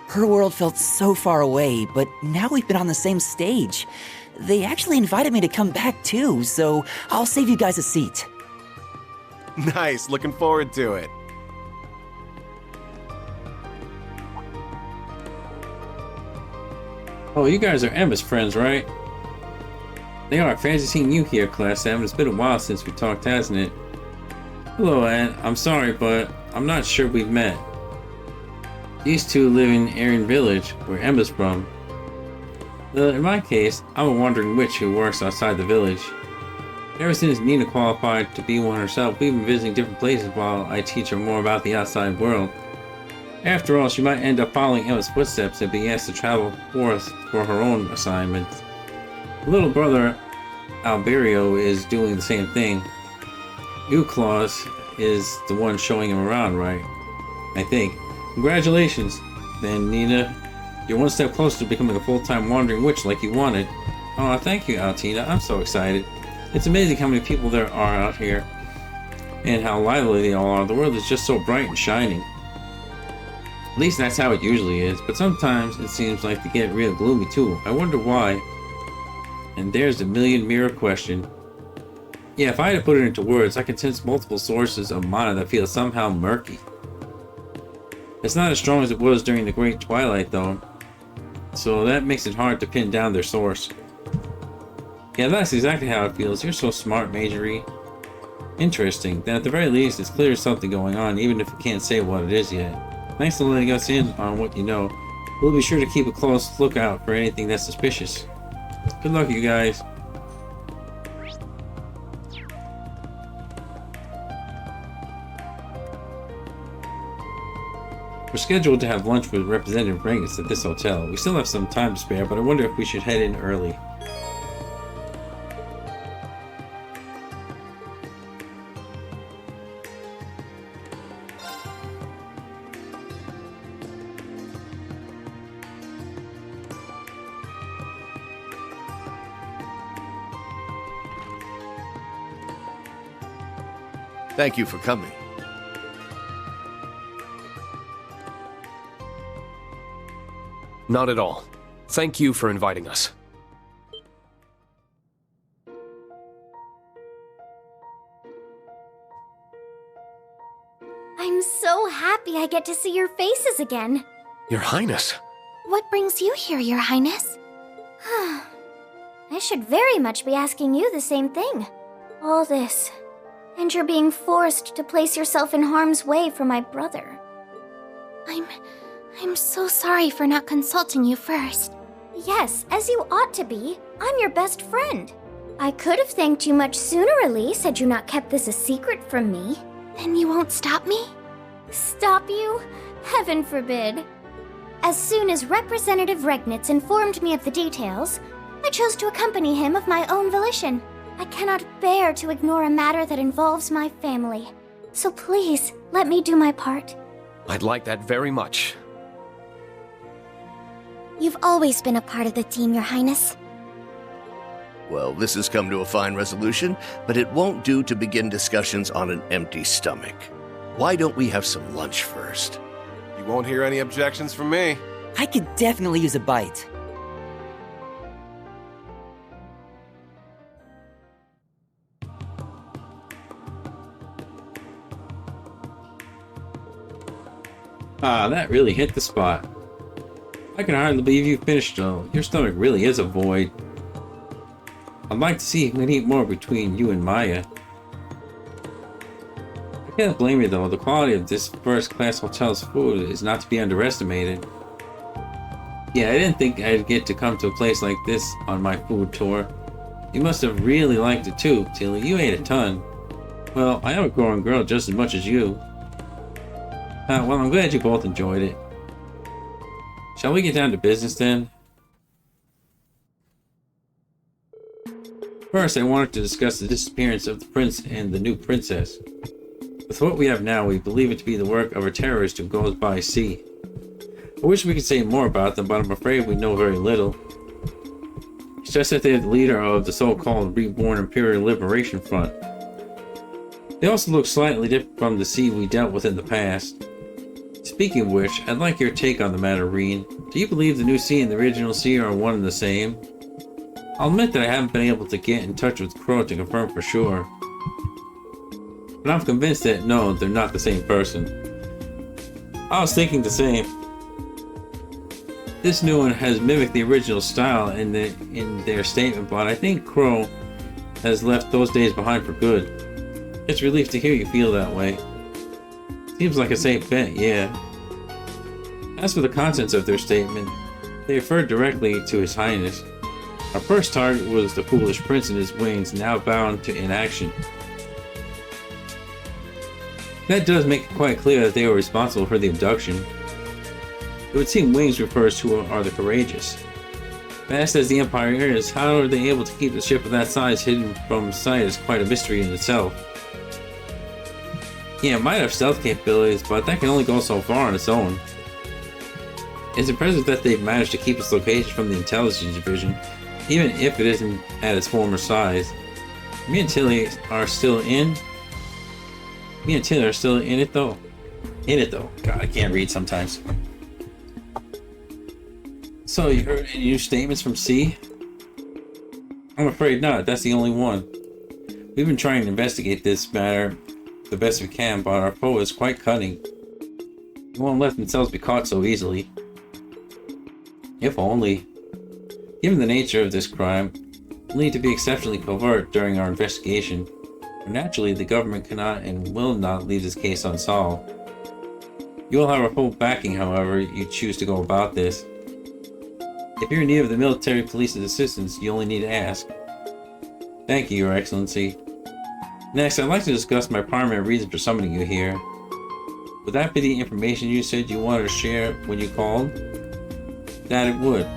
Her world felt so far away, but now we've been on the same stage. They actually invited me to come back too, so I'll save you guys a seat. Nice, looking forward to it. Oh, you guys are Emma's friends, right? They are. Fancy seeing you here, Class 7. It's been a while since we talked, hasn't it? Hello, Aunt. I'm sorry, but I'm not sure we've met. These two live in Aryan Village, where Emma's from. In my case, I'm a wandering witch who works outside the village. Ever since Nina qualified to be one herself, we've been visiting different places while I teach her more about the outside world. After all, she might end up following Emma's footsteps and being asked to travel forth for her own assignments. Her little brother, Alberio, is doing the same thing. Claus is the one showing him around, right? I think. Congratulations, then, Nina. You're one step closer to becoming a full-time wandering witch like you wanted. Oh, thank you, Altina. I'm so excited. It's amazing how many people there are out here, and how lively they all are. The world is just so bright and shining. At least that's how it usually is, but sometimes it seems like they get real gloomy too. I wonder why. And there's the million-mirror question. Yeah, if I had to put it into words, I can sense multiple sources of mana that feel somehow murky. It's not as strong as it was during the Great Twilight, though, so that makes it hard to pin down their source. Yeah, that's exactly how it feels. You're so smart, Majorie. Interesting. Then at the very least, it's clear there's something going on, even if we can't say what it is yet. Thanks for letting us in on what you know. We'll be sure to keep a close lookout for anything that's suspicious. Good luck, you guys. We're scheduled to have lunch with Representative Rangus at this hotel. We still have some time to spare, but I wonder if we should head in early. Thank you for coming. Not at all. Thank you for inviting us. I'm so happy I get to see your faces again. Your Highness. What brings you here, Your Highness? I should very much be asking you the same thing. All this, and you're being forced to place yourself in harm's way for my brother. I'm so sorry for not consulting you first. Yes, as you ought to be. I'm your best friend. I could have thanked you much sooner, Elise, had you not kept this a secret from me. Then you won't stop me? Stop you? Heaven forbid. As soon as Representative Regnitz informed me of the details, I chose to accompany him of my own volition. I cannot bear to ignore a matter that involves my family. So please, let me do my part. I'd like that very much. You've always been a part of the team, Your Highness. Well, this has come to a fine resolution, but it won't do to begin discussions on an empty stomach. Why don't we have some lunch first? You won't hear any objections from me. I could definitely use a bite. Ah, that really hit the spot. I can hardly believe you finished though. Your stomach really is a void. I'd like to see who can eat more between you and Maya. I can't blame you though. The quality of this first-class hotel's food is not to be underestimated. Yeah, I didn't think I'd get to come to a place like this on my food tour. You must have really liked it too, Tilly. You ate a ton. Well, I am a growing girl just as much as you. Well, I'm glad you both enjoyed it. Shall we get down to business then? First, I wanted to discuss the disappearance of the prince and the new princess. With what we have now, we believe it to be the work of a terrorist who goes by sea. I wish we could say more about them, but I'm afraid we know very little. It's just that they're the leader of the so-called Reborn Imperial Liberation Front. They also look slightly different from the sea we dealt with in the past. Speaking of which, I'd like your take on the matter, Reen. Do you believe the new sea and the original sea are one and the same? I'll admit that I haven't been able to get in touch with Crow to confirm for sure. But I'm convinced that no, they're not the same person. I was thinking the same. This new one has mimicked the original style in their statement, but I think Crow has left those days behind for good. It's a relief to hear you feel that way. Seems like a safe bet, yeah. As for the contents of their statement, they referred directly to His Highness. Our first target was the foolish prince and his wings, now bound to inaction. That does make it quite clear that they were responsible for the abduction. It would seem Wings refers to are the courageous. Vast as the Empire is, how are they able to keep a ship of that size hidden from sight is quite a mystery in itself. Yeah, it might have stealth capabilities, but that can only go so far on its own. It's impressive that they've managed to keep its location from the intelligence division, even if it isn't at its former size. Me and Tilly are still in it though. God, I can't read sometimes. So, you heard any new statements from C? I'm afraid not. That's the only one. We've been trying to investigate this matter the best we can, but our foe is quite cunning. They won't let themselves be caught so easily. If only. Given the nature of this crime, we'll need to be exceptionally covert during our investigation. Naturally, the government cannot and will not leave this case unsolved. You will have our full backing, however you choose to go about this. If you're in need of the military police's assistance, you only need to ask. Thank you, Your Excellency. Next, I'd like to discuss my primary reason for summoning you here. Would that be the information you said you wanted to share when you called? That it would.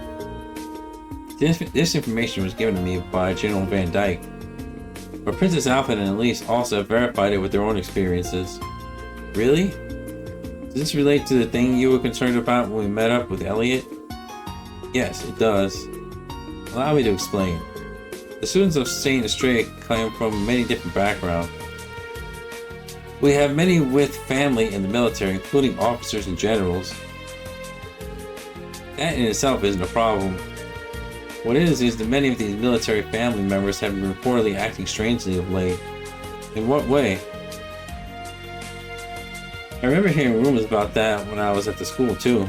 This information was given to me by General Van Dyke. But Princess Alpha and Elise also have verified it with their own experiences. Really? Does this relate to the thing you were concerned about when we met up with Elliot? Yes, it does. Allow me to explain. The students of Saint Astray come from many different backgrounds. We have many with family in the military, including officers and generals. That in itself isn't a problem. What is that many of these military family members have been reportedly acting strangely of late. In what way? I remember hearing rumors about that when I was at the school too.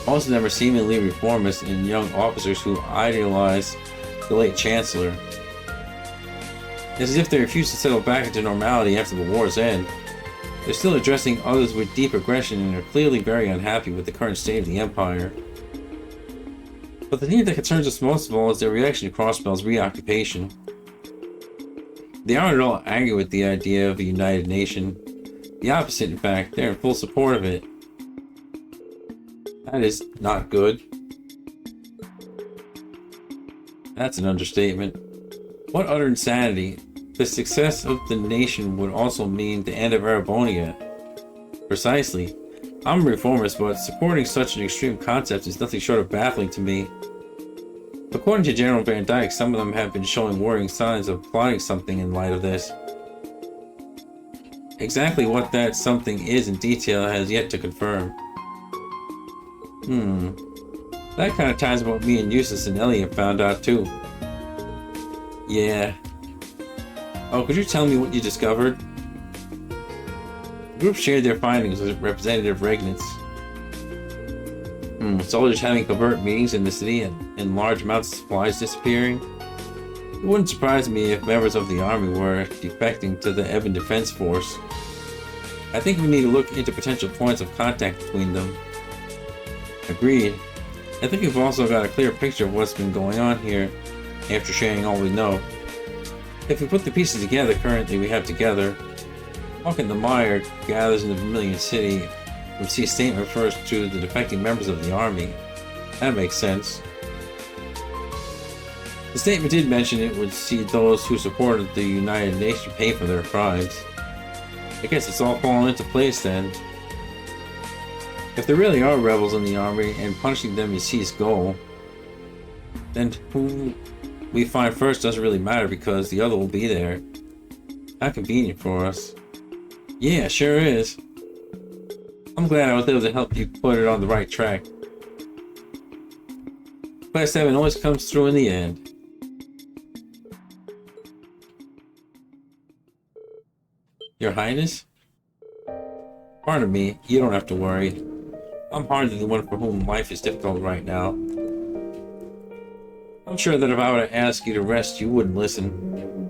Most of them are seemingly reformists and young officers who idolize the late Chancellor. It's as if they refuse to settle back into normality after the war's end. They're still addressing others with deep aggression and are clearly very unhappy with the current state of the Empire. But the thing that concerns us most of all is their reaction to Crossbell's reoccupation. They aren't at all angry with the idea of a united nation. The opposite, in fact, they're in full support of it. That is not good. That's an understatement. What utter insanity. The success of the nation would also mean the end of Arabonia. Precisely. I'm a reformist, but supporting such an extreme concept is nothing short of baffling to me. According to General Van Dyke, some of them have been showing worrying signs of plotting something in light of this. Exactly what that something is in detail has yet to confirm. That kind of ties what me and Eustace and Elliot found out too. Yeah. Oh, could you tell me what you discovered? The group shared their findings with Representative Regnitz. Soldiers having covert meetings in the city and large amounts of supplies disappearing. It wouldn't surprise me if members of the army were defecting to the Evan Defense Force. I think we need to look into potential points of contact between them. Agreed. I think we've also got a clear picture of what's been going on here after sharing all we know. If we put the pieces together currently we have together, Hawk and the Mire gathers in the Vermilion City, We see a statement refers to the defecting members of the army. That makes sense. The statement did mention it would see those who supported the United Nations pay for their crimes. I guess it's all fallen into place then. If there really are rebels in the army and punishing them is C's goal, then who we find first doesn't really matter because the other will be there. How convenient for us. Yeah, sure is. I'm glad I was able to help you put it on the right track. Class 7 always comes through in the end. Your Highness? Pardon me, you don't have to worry. I'm hardly the one for whom life is difficult right now. I'm sure that if I were to ask you to rest, you wouldn't listen.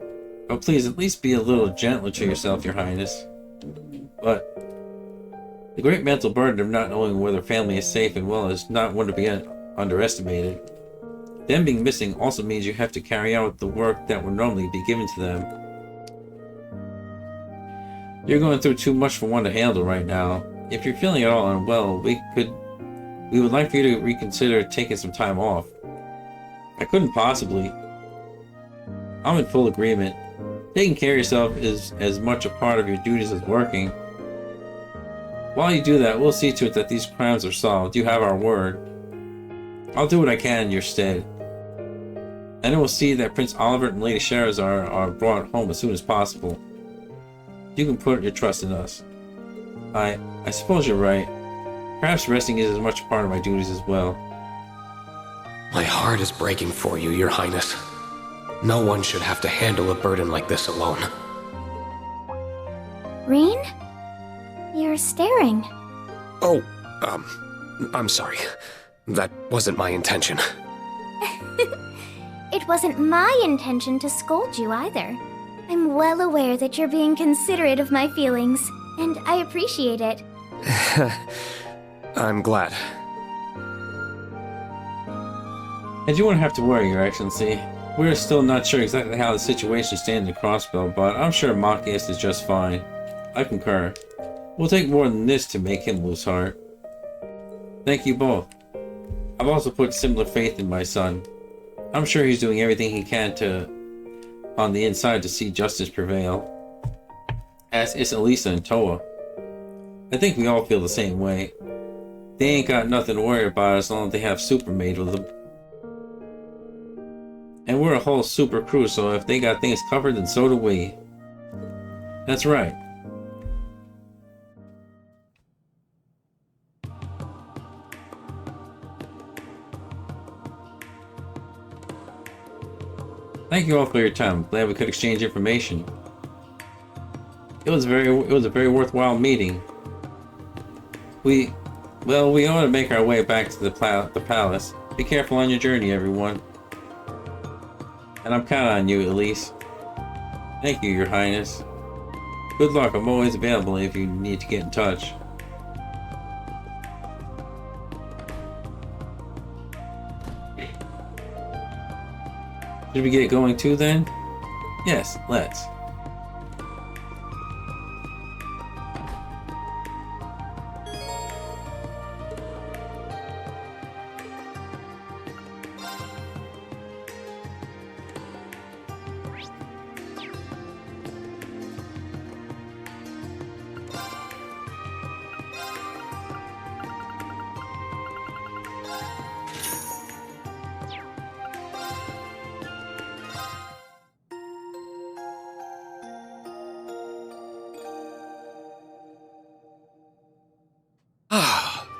Oh, please, at least be a little gentler to yourself, Your Highness. But the great mental burden of not knowing whether family is safe and well is not one to be underestimated. Them being missing also means you have to carry out the work that would normally be given to them. You're going through too much for one to handle right now. If you're feeling at all unwell, we would like for you to reconsider taking some time off. I couldn't possibly. I'm in full agreement. Taking care of yourself is as much a part of your duties as working. While you do that, we'll see to it that these crimes are solved. You have our word. I'll do what I can in your stead. And then we'll see that Prince Oliver and Lady Sherazar are brought home as soon as possible. You can put your trust in us. I suppose you're right. Perhaps resting is as much a part of my duties as well. My heart is breaking for you, Your Highness. No one should have to handle a burden like this alone. Reen? You're staring. Oh, I'm sorry. That wasn't my intention. It wasn't my intention to scold you either. I'm well aware that you're being considerate of my feelings, and I appreciate it. I'm glad. And you won't have to worry, Your Excellency. We're still not sure exactly how the situation stands in Crossbell, but I'm sure Machias is just fine. I concur. We'll take more than this to make him lose heart. Thank you both. I've also put similar faith in my son. I'm sure he's doing everything he can on the inside to see justice prevail. As is Elisa and Toa. I think we all feel the same way. They ain't got nothing to worry about as long as they have Super made with them. And we're a whole super crew, so if they got things covered, then so do we. That's right. Thank you all for your time. Glad we could exchange information. It was a very worthwhile meeting. We ought to make our way back to the palace. Be careful on your journey, everyone. And I'm counting on you, Elise. Thank you, Your Highness. Good luck. I'm always available if you need to get in touch. Should we get going too then? Yes, let's.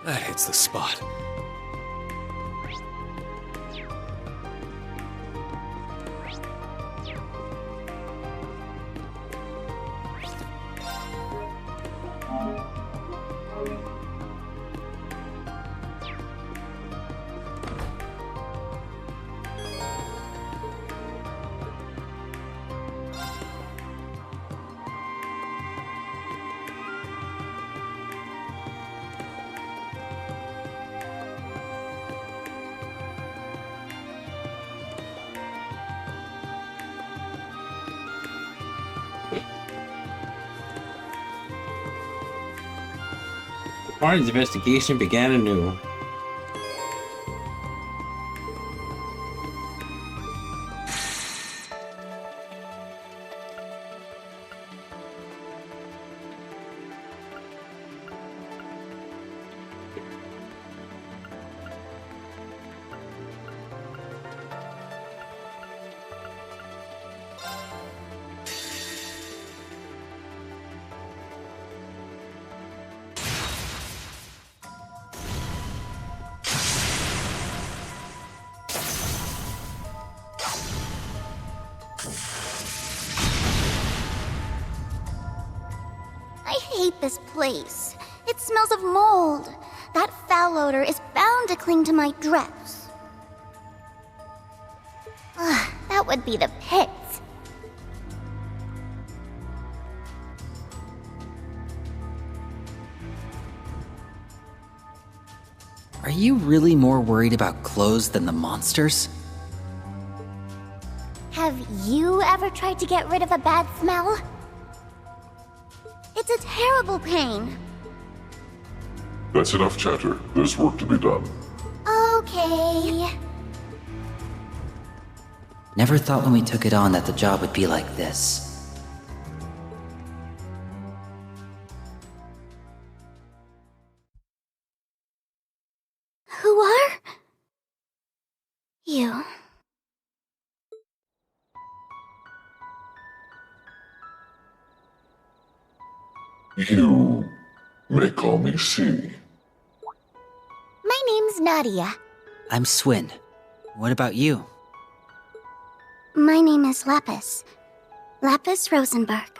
That hits the spot. party's investigation began anew. I hate this place. It smells of mold. That foul odor is bound to cling to my dress. Ugh, that would be the pits. Are you really more worried about clothes than the monsters? Have you ever tried to get rid of a bad smell? It's a terrible pain. That's enough chatter. There's work to be done. Okay. Never thought when we took it on that the job would be like this. Who are you? You may call me C. My name's Nadia. I'm Swin. What about you? My name is Lapis. Lapis Rosenberg.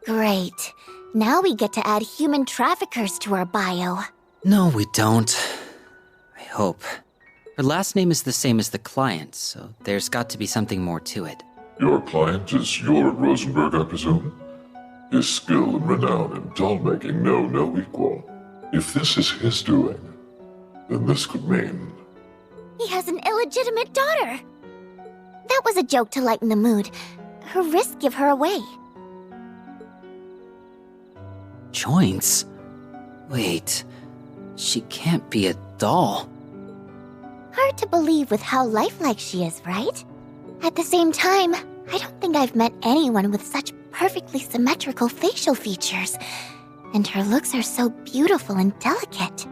Great. Now we get to add human traffickers to our bio. No, we don't. I hope. Her last name is the same as the client, so there's got to be something more to it. Your client is your Rosenberg, I presume? His skill and renown in doll-making know no equal. If this is his doing, then this could mean... He has an illegitimate daughter! That was a joke to lighten the mood. Her wrists give her away. Joints? Wait, she can't be a doll. Hard to believe with how lifelike she is, right? At the same time, I don't think I've met anyone with such perfectly symmetrical facial features. And her looks are so beautiful and delicate.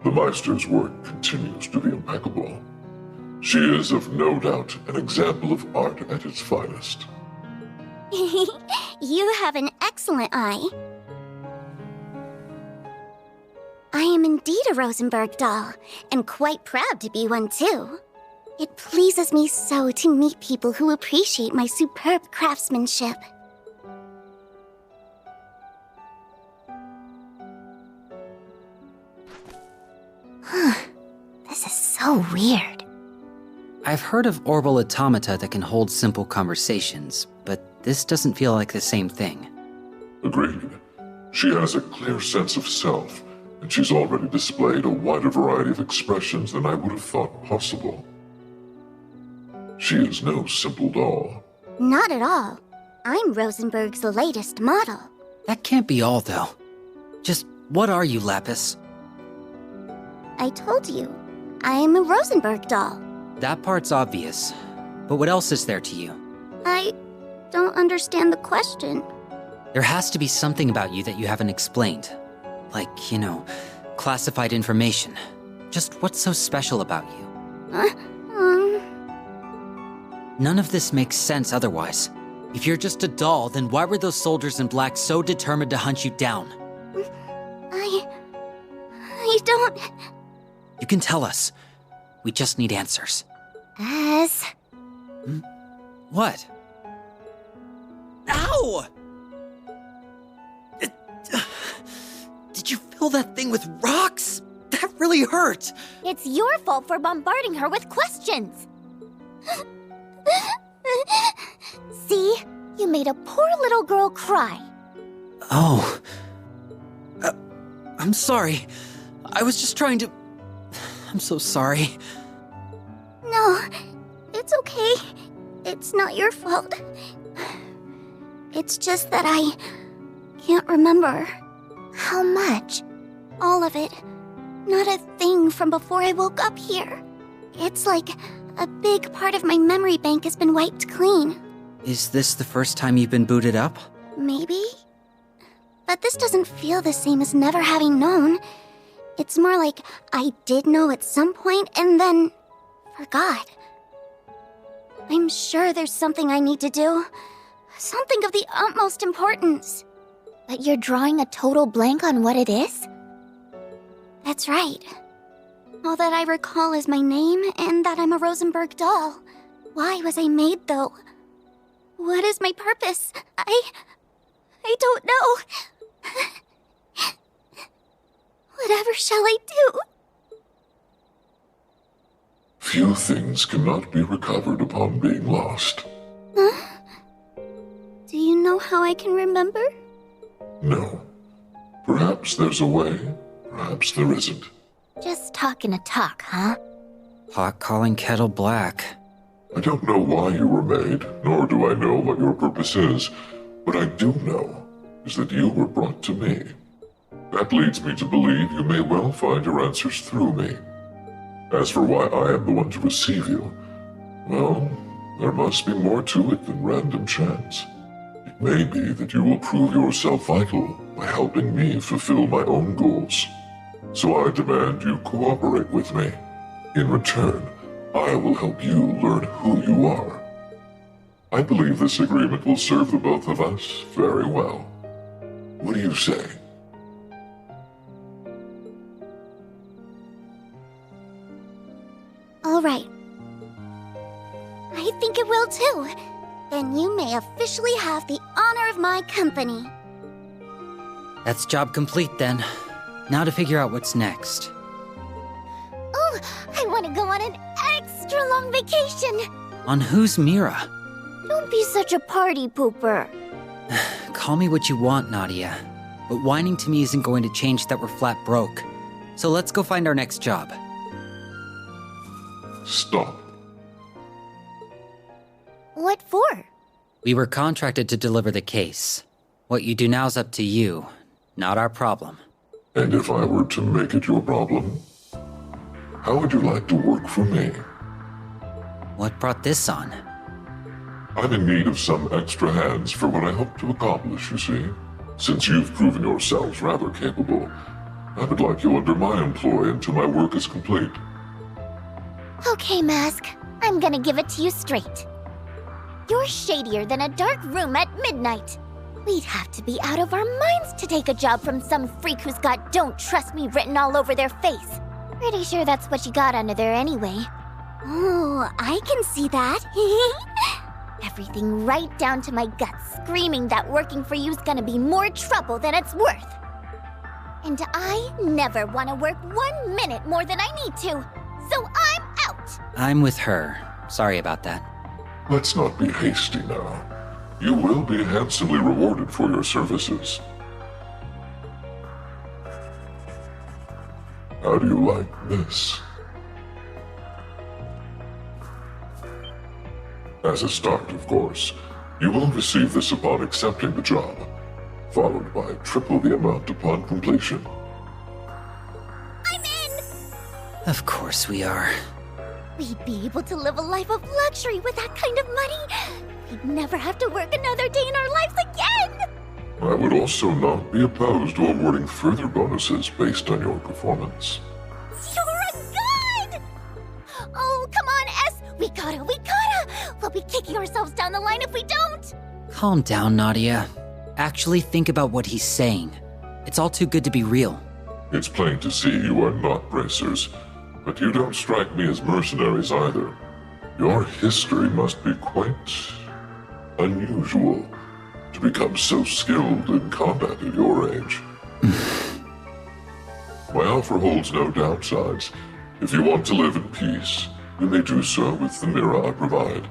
The Meister's work continues to be impeccable. She is, of no doubt, an example of art at its finest. You have an excellent eye. I am indeed a Rosenberg doll, and quite proud to be one too. It pleases me so to meet people who appreciate my superb craftsmanship. This is so weird. I've heard of orbal automata that can hold simple conversations, but this doesn't feel like the same thing. Agreed. She has a clear sense of self, and she's already displayed a wider variety of expressions than I would have thought possible. She is no simple doll. Not at all. I'm Rosenberg's latest model. That can't be all, though. Just what are you, Lapis? I told you, I am a Rosenberg doll. That part's obvious. But what else is there to you? I don't understand the question. There has to be something about you that you haven't explained. Like, classified information. Just what's so special about you? None of this makes sense otherwise. If you're just a doll, then why were those soldiers in black so determined to hunt you down? I don't... You can tell us. We just need answers. What? Ow! Did you fill that thing with rocks? That really hurt! It's your fault for bombarding her with questions! See? You made a poor little girl cry. Oh. I'm sorry. I was just trying to... I'm so sorry. No, it's okay. It's not your fault. It's just that I can't remember. How much? All of it. Not a thing from before I woke up here. It's like a big part of my memory bank has been wiped clean. Is this the first time you've been booted up? Maybe? But this doesn't feel the same as never having known. It's more like I did know at some point and then forgot. I'm sure there's something I need to do. Something of the utmost importance. But you're drawing a total blank on what it is? That's right. All that I recall is my name and that I'm a Rosenberg doll. Why was I made, though? What is my purpose? I don't know. Whatever shall I do? Few things cannot be recovered upon being lost. Huh? Do you know how I can remember? No. Perhaps there's a way, perhaps there isn't. Just talking a talk, huh? Pot calling kettle black. I don't know why you were made, nor do I know what your purpose is. What I do know is that you were brought to me. That leads me to believe you may well find your answers through me. As for why I am the one to receive you, well, there must be more to it than random chance. It may be that you will prove yourself vital by helping me fulfill my own goals. So I demand you cooperate with me. In return, I will help you learn who you are. I believe this agreement will serve the both of us very well. What do you say? All right. I think it will too. Then you may officially have the honor of my company. That's job complete then. Now to figure out what's next. Oh, I want to go on an extra long vacation. On whose Mira? Don't be such a party pooper. Call me what you want, Nadia. But whining to me isn't going to change that we're flat broke. So let's go find our next job. Stop. What for? We were contracted to deliver the case. What you do now is up to you, not our problem. And if I were to make it your problem, how would you like to work for me? What brought this on? I'm in need of some extra hands for what I hope to accomplish, you see. Since you've proven yourselves rather capable, I would like you under my employ until my work is complete. Okay, Mask. I'm gonna give it to you straight. You're shadier than a dark room at midnight. We'd have to be out of our minds to take a job from some freak who's got "Don't Trust Me" written all over their face. Pretty sure that's what you got under there anyway. Oh, I can see that. Everything right down to my guts screaming that working for you's gonna be more trouble than it's worth. And I never want to work 1 minute more than I need to, so I'm out! I'm with her. Sorry about that. Let's not be hasty now. You will be handsomely rewarded for your services. How do you like this? As a start, of course, you will receive this upon accepting the job, followed by triple the amount upon completion. I'm in! Of course we are. We'd be able to live a life of luxury with that kind of money. We'd never have to work another day in our lives again! I would also not be opposed to awarding further bonuses based on your performance. You're a god! Oh, come on, S! We gotta! We'll be kicking ourselves down the line if we don't! Calm down, Nadia. Actually think about what he's saying. It's all too good to be real. It's plain to see you are not bracers, but you don't strike me as mercenaries either. Your history must be quite unusual to become so skilled in combat at your age. My offer holds no downsides. If you want to live in peace, you may do so with the mirror I provide.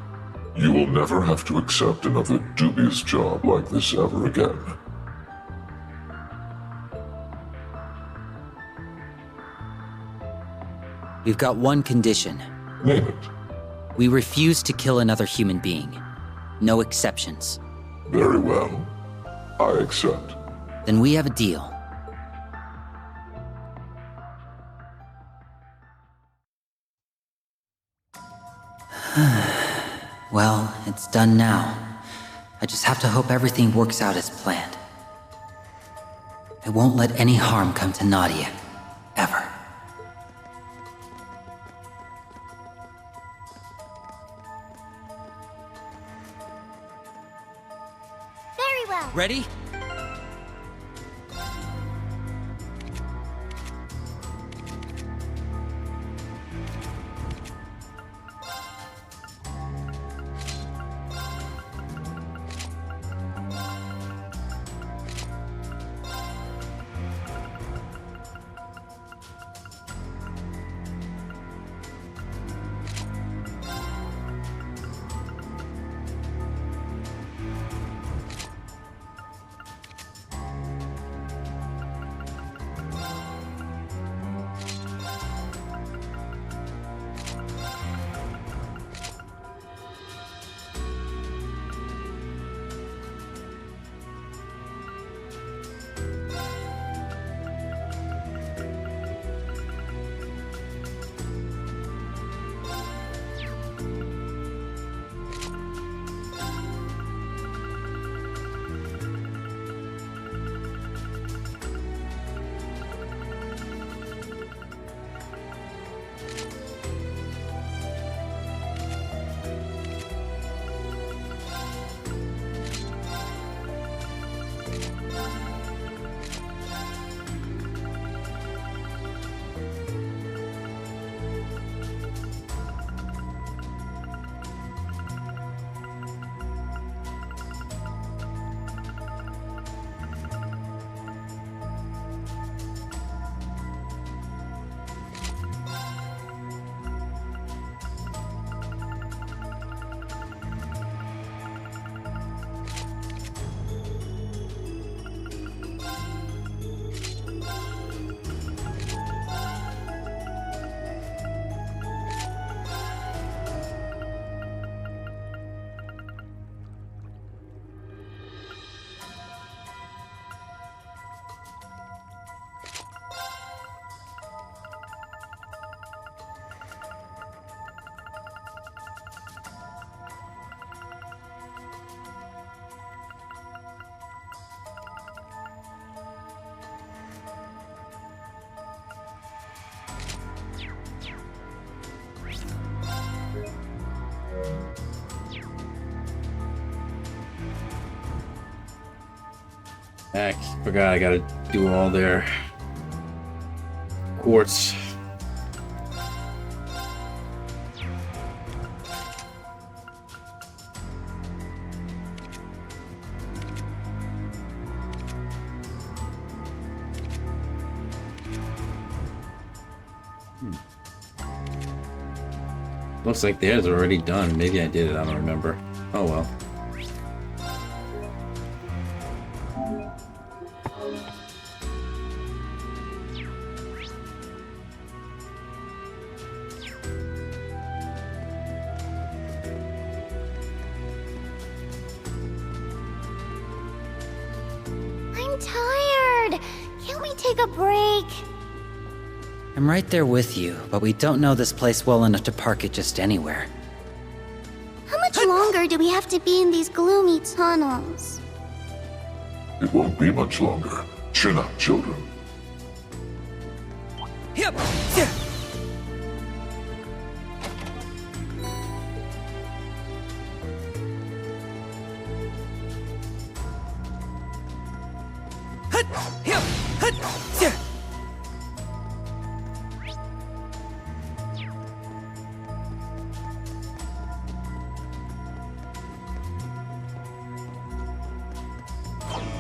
You will never have to accept another dubious job like this ever again. We've got one condition. Name it. We refuse to kill another human being. No exceptions. Very well. I accept. Then we have a deal. Well, it's done now. I just have to hope everything works out as planned. I won't let any harm come to Nadia. Ever. Very well. Ready? Heck, forgot I gotta do all their quartz. Looks like theirs are already done. Maybe I did it, I don't remember. Oh well. I'm tired. Can't we take a break? I'm right there with you, but we don't know this place well enough to park it just anywhere. How much longer do we have to be in these gloomy tunnels? It won't be much longer. Chin up, children.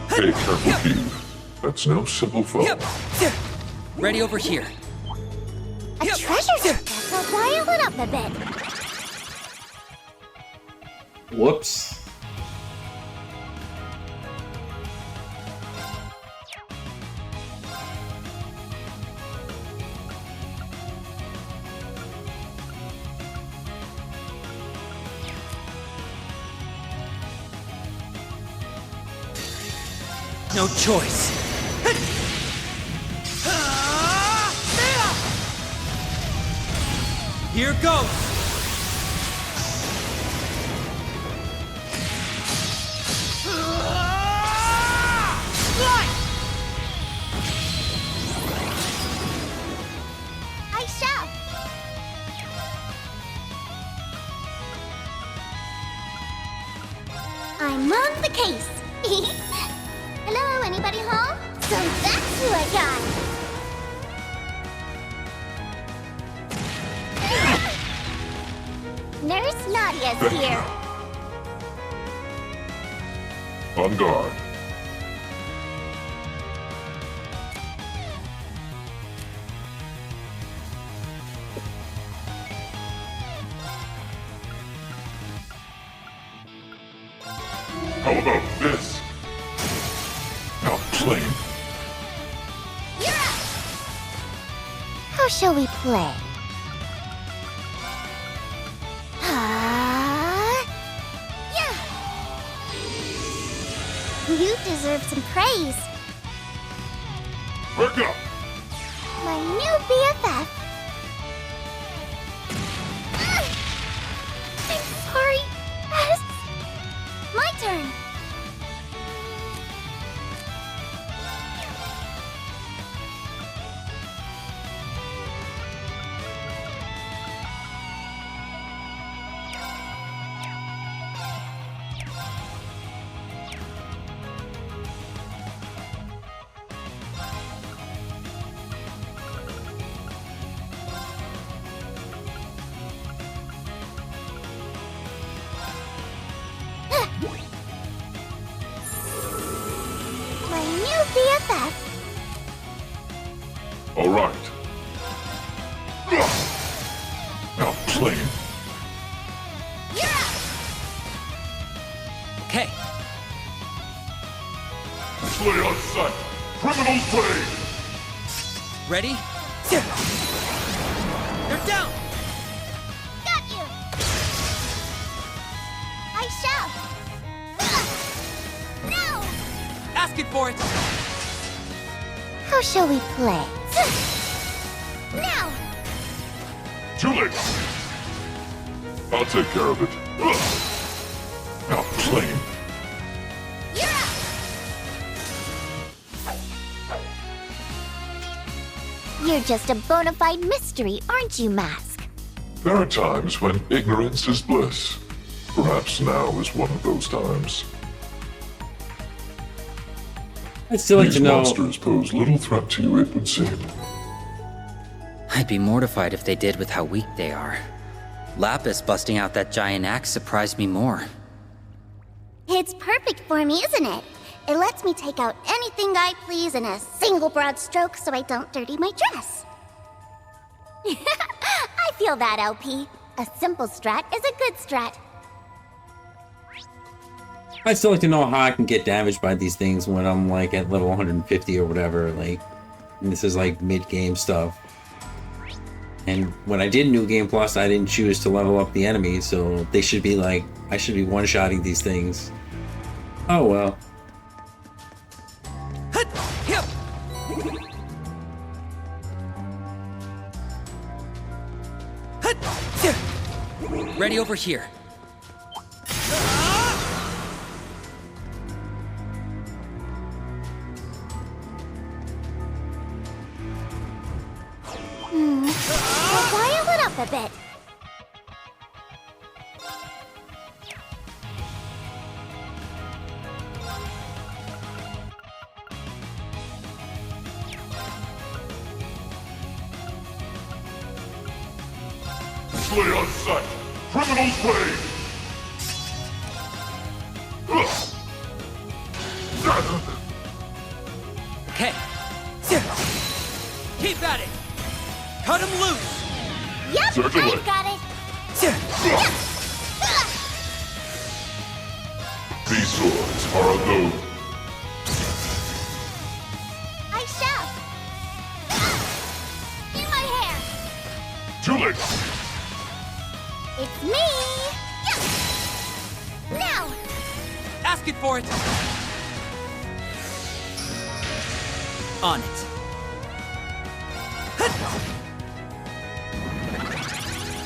Pay careful heed. That's no simple foe. Ready over here. A treasure chest, so dial it up a bit. Whoops. No choice. Here goes. us Thank here. On guard. How about this? Now play. You're up! How shall we play? Yeah! You deserve some praise. Back up! My new BFF. I'm sorry. S. My turn. My new BFF. All right. Now play. You're up! Okay, Slay on sight. Criminal play. ready? They're down! Got you! I shall! No! Asking for it! How shall we play? Now! Too late. I'll take care of it. Now play. You're up! You're just a bona fide mystery, aren't you, Mask? There are times when ignorance is bliss. Perhaps now is one of those times. I'd still like These to know. monsters pose little threat to you, it would seem. I'd be mortified if they did with how weak they are. Lapis busting out that giant axe surprised me more. It's perfect for me, isn't it? It lets me take out anything I please in a single broad stroke so I don't dirty my dress. I feel that, LP. A simple strat is a good strat. I'd still like to know how I can get damaged by these things when I'm like at level 150 or whatever. Like, and this is like mid-game stuff. And when I did New Game Plus, I didn't choose to level up the enemies, so they should be like, I should be one-shotting these things. Oh well. Ready over here. I'll dial it up a bit. Slay on sight. Criminal play. Okay. Keep at it. Cut him loose. Yep, Certainly. I've got it. These swords are a load. I shall. In my hair. Too late. It's me. Now. Asking for it. On it.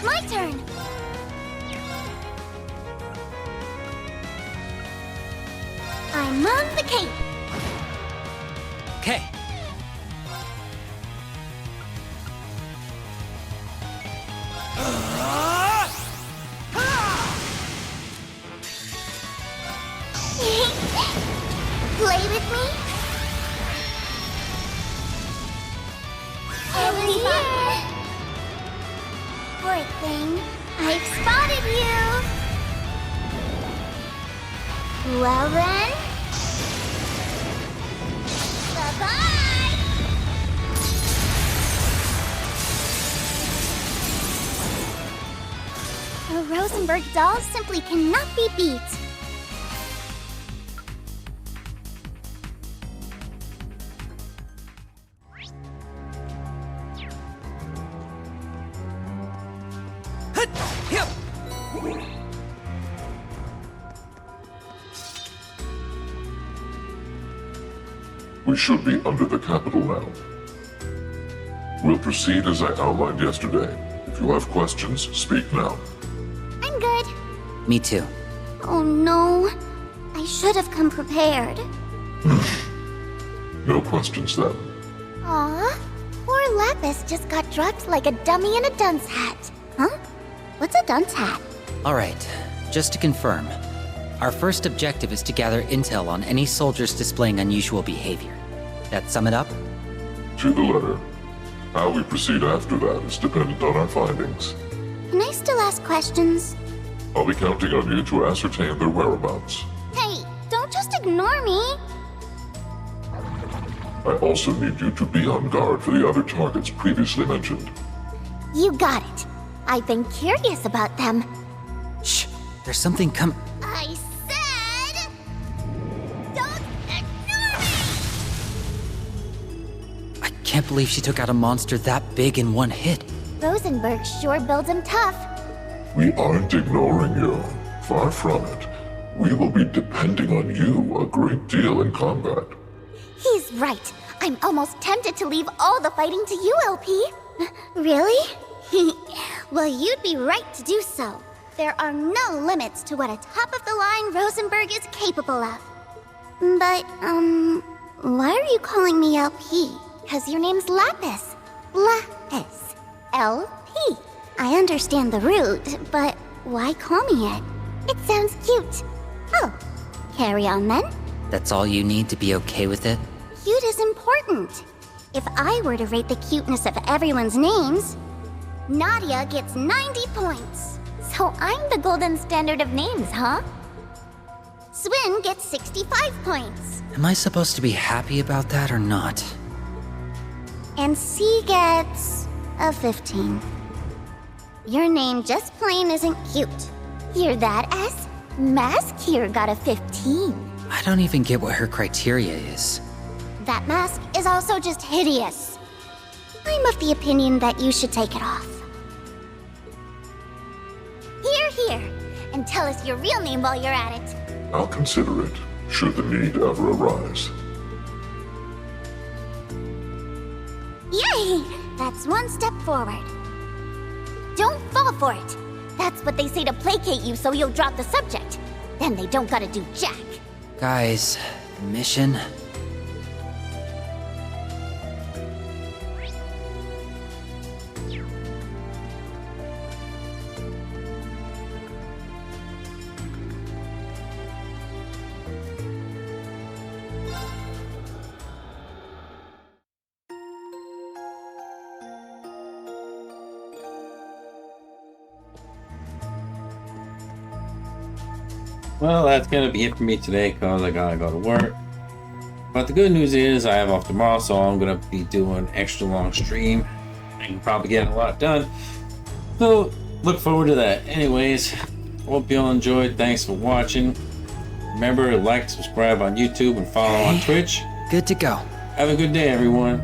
My turn. I'm on the cape. Okay. Play with me? Over here. Poor thing. I've spotted you. Well then... Bye-bye! The Rosenberg dolls simply cannot be beat. We should be under the capital now. We'll proceed as I outlined yesterday. If you have questions, speak now. I'm good. Me too. Oh no. I should have come prepared. No questions then. Aw, poor Lapis just got dropped like a dummy in a dunce hat. Huh? What's a dunce hat? Alright, just to confirm. Our first objective is to gather intel on any soldiers displaying unusual behavior. That sum it up? To the letter. How we proceed after that is dependent on our findings. Can I still ask questions? I'll be counting on you to ascertain their whereabouts. Hey, don't just ignore me. I also need you to be on guard for the other targets previously mentioned. You got it. I've been curious about them. Shh, there's something I said... Don't ignore me! I can't believe she took out a monster that big in one hit. Rosenberg sure builds him tough. We aren't ignoring you. Far from it. We will be depending on you a great deal in combat. He's right. I'm almost tempted to leave all the fighting to you, LP. Really? Well, you'd be right to do so. There are no limits to what a top-of-the-line Rosenberg is capable of. But, why are you calling me LP? 'Cause your name's Lapis. Lapis. LP. I understand the root, but why call me it? It sounds cute. Oh, carry on then. That's all you need to be okay with it? Cute is important. If I were to rate the cuteness of everyone's names, Nadia gets 90 points. So I'm the golden standard of names, huh? Swin gets 65 points. Am I supposed to be happy about that or not? And C gets a 15. Your name just plain isn't cute. Hear that, S? Mask here got a 15. I don't even get what her criteria is. That mask is also just hideous. I'm of the opinion that you should take it off. Here, and tell us your real name while you're at it. I'll consider it, should the need ever arise. Yay! That's one step forward. Don't fall for it. That's what they say to placate you so you'll drop the subject. Then they don't gotta do jack. Guys, the mission... Well, that's gonna be it for me today because I gotta go to work. But the good news is I have off tomorrow, so I'm gonna be doing an extra long stream. I can probably get a lot done. So look forward to that. Anyways, hope you all enjoyed. Thanks for watching. Remember to like, subscribe on YouTube, and follow on Twitch. Good to go. Have a good day, everyone.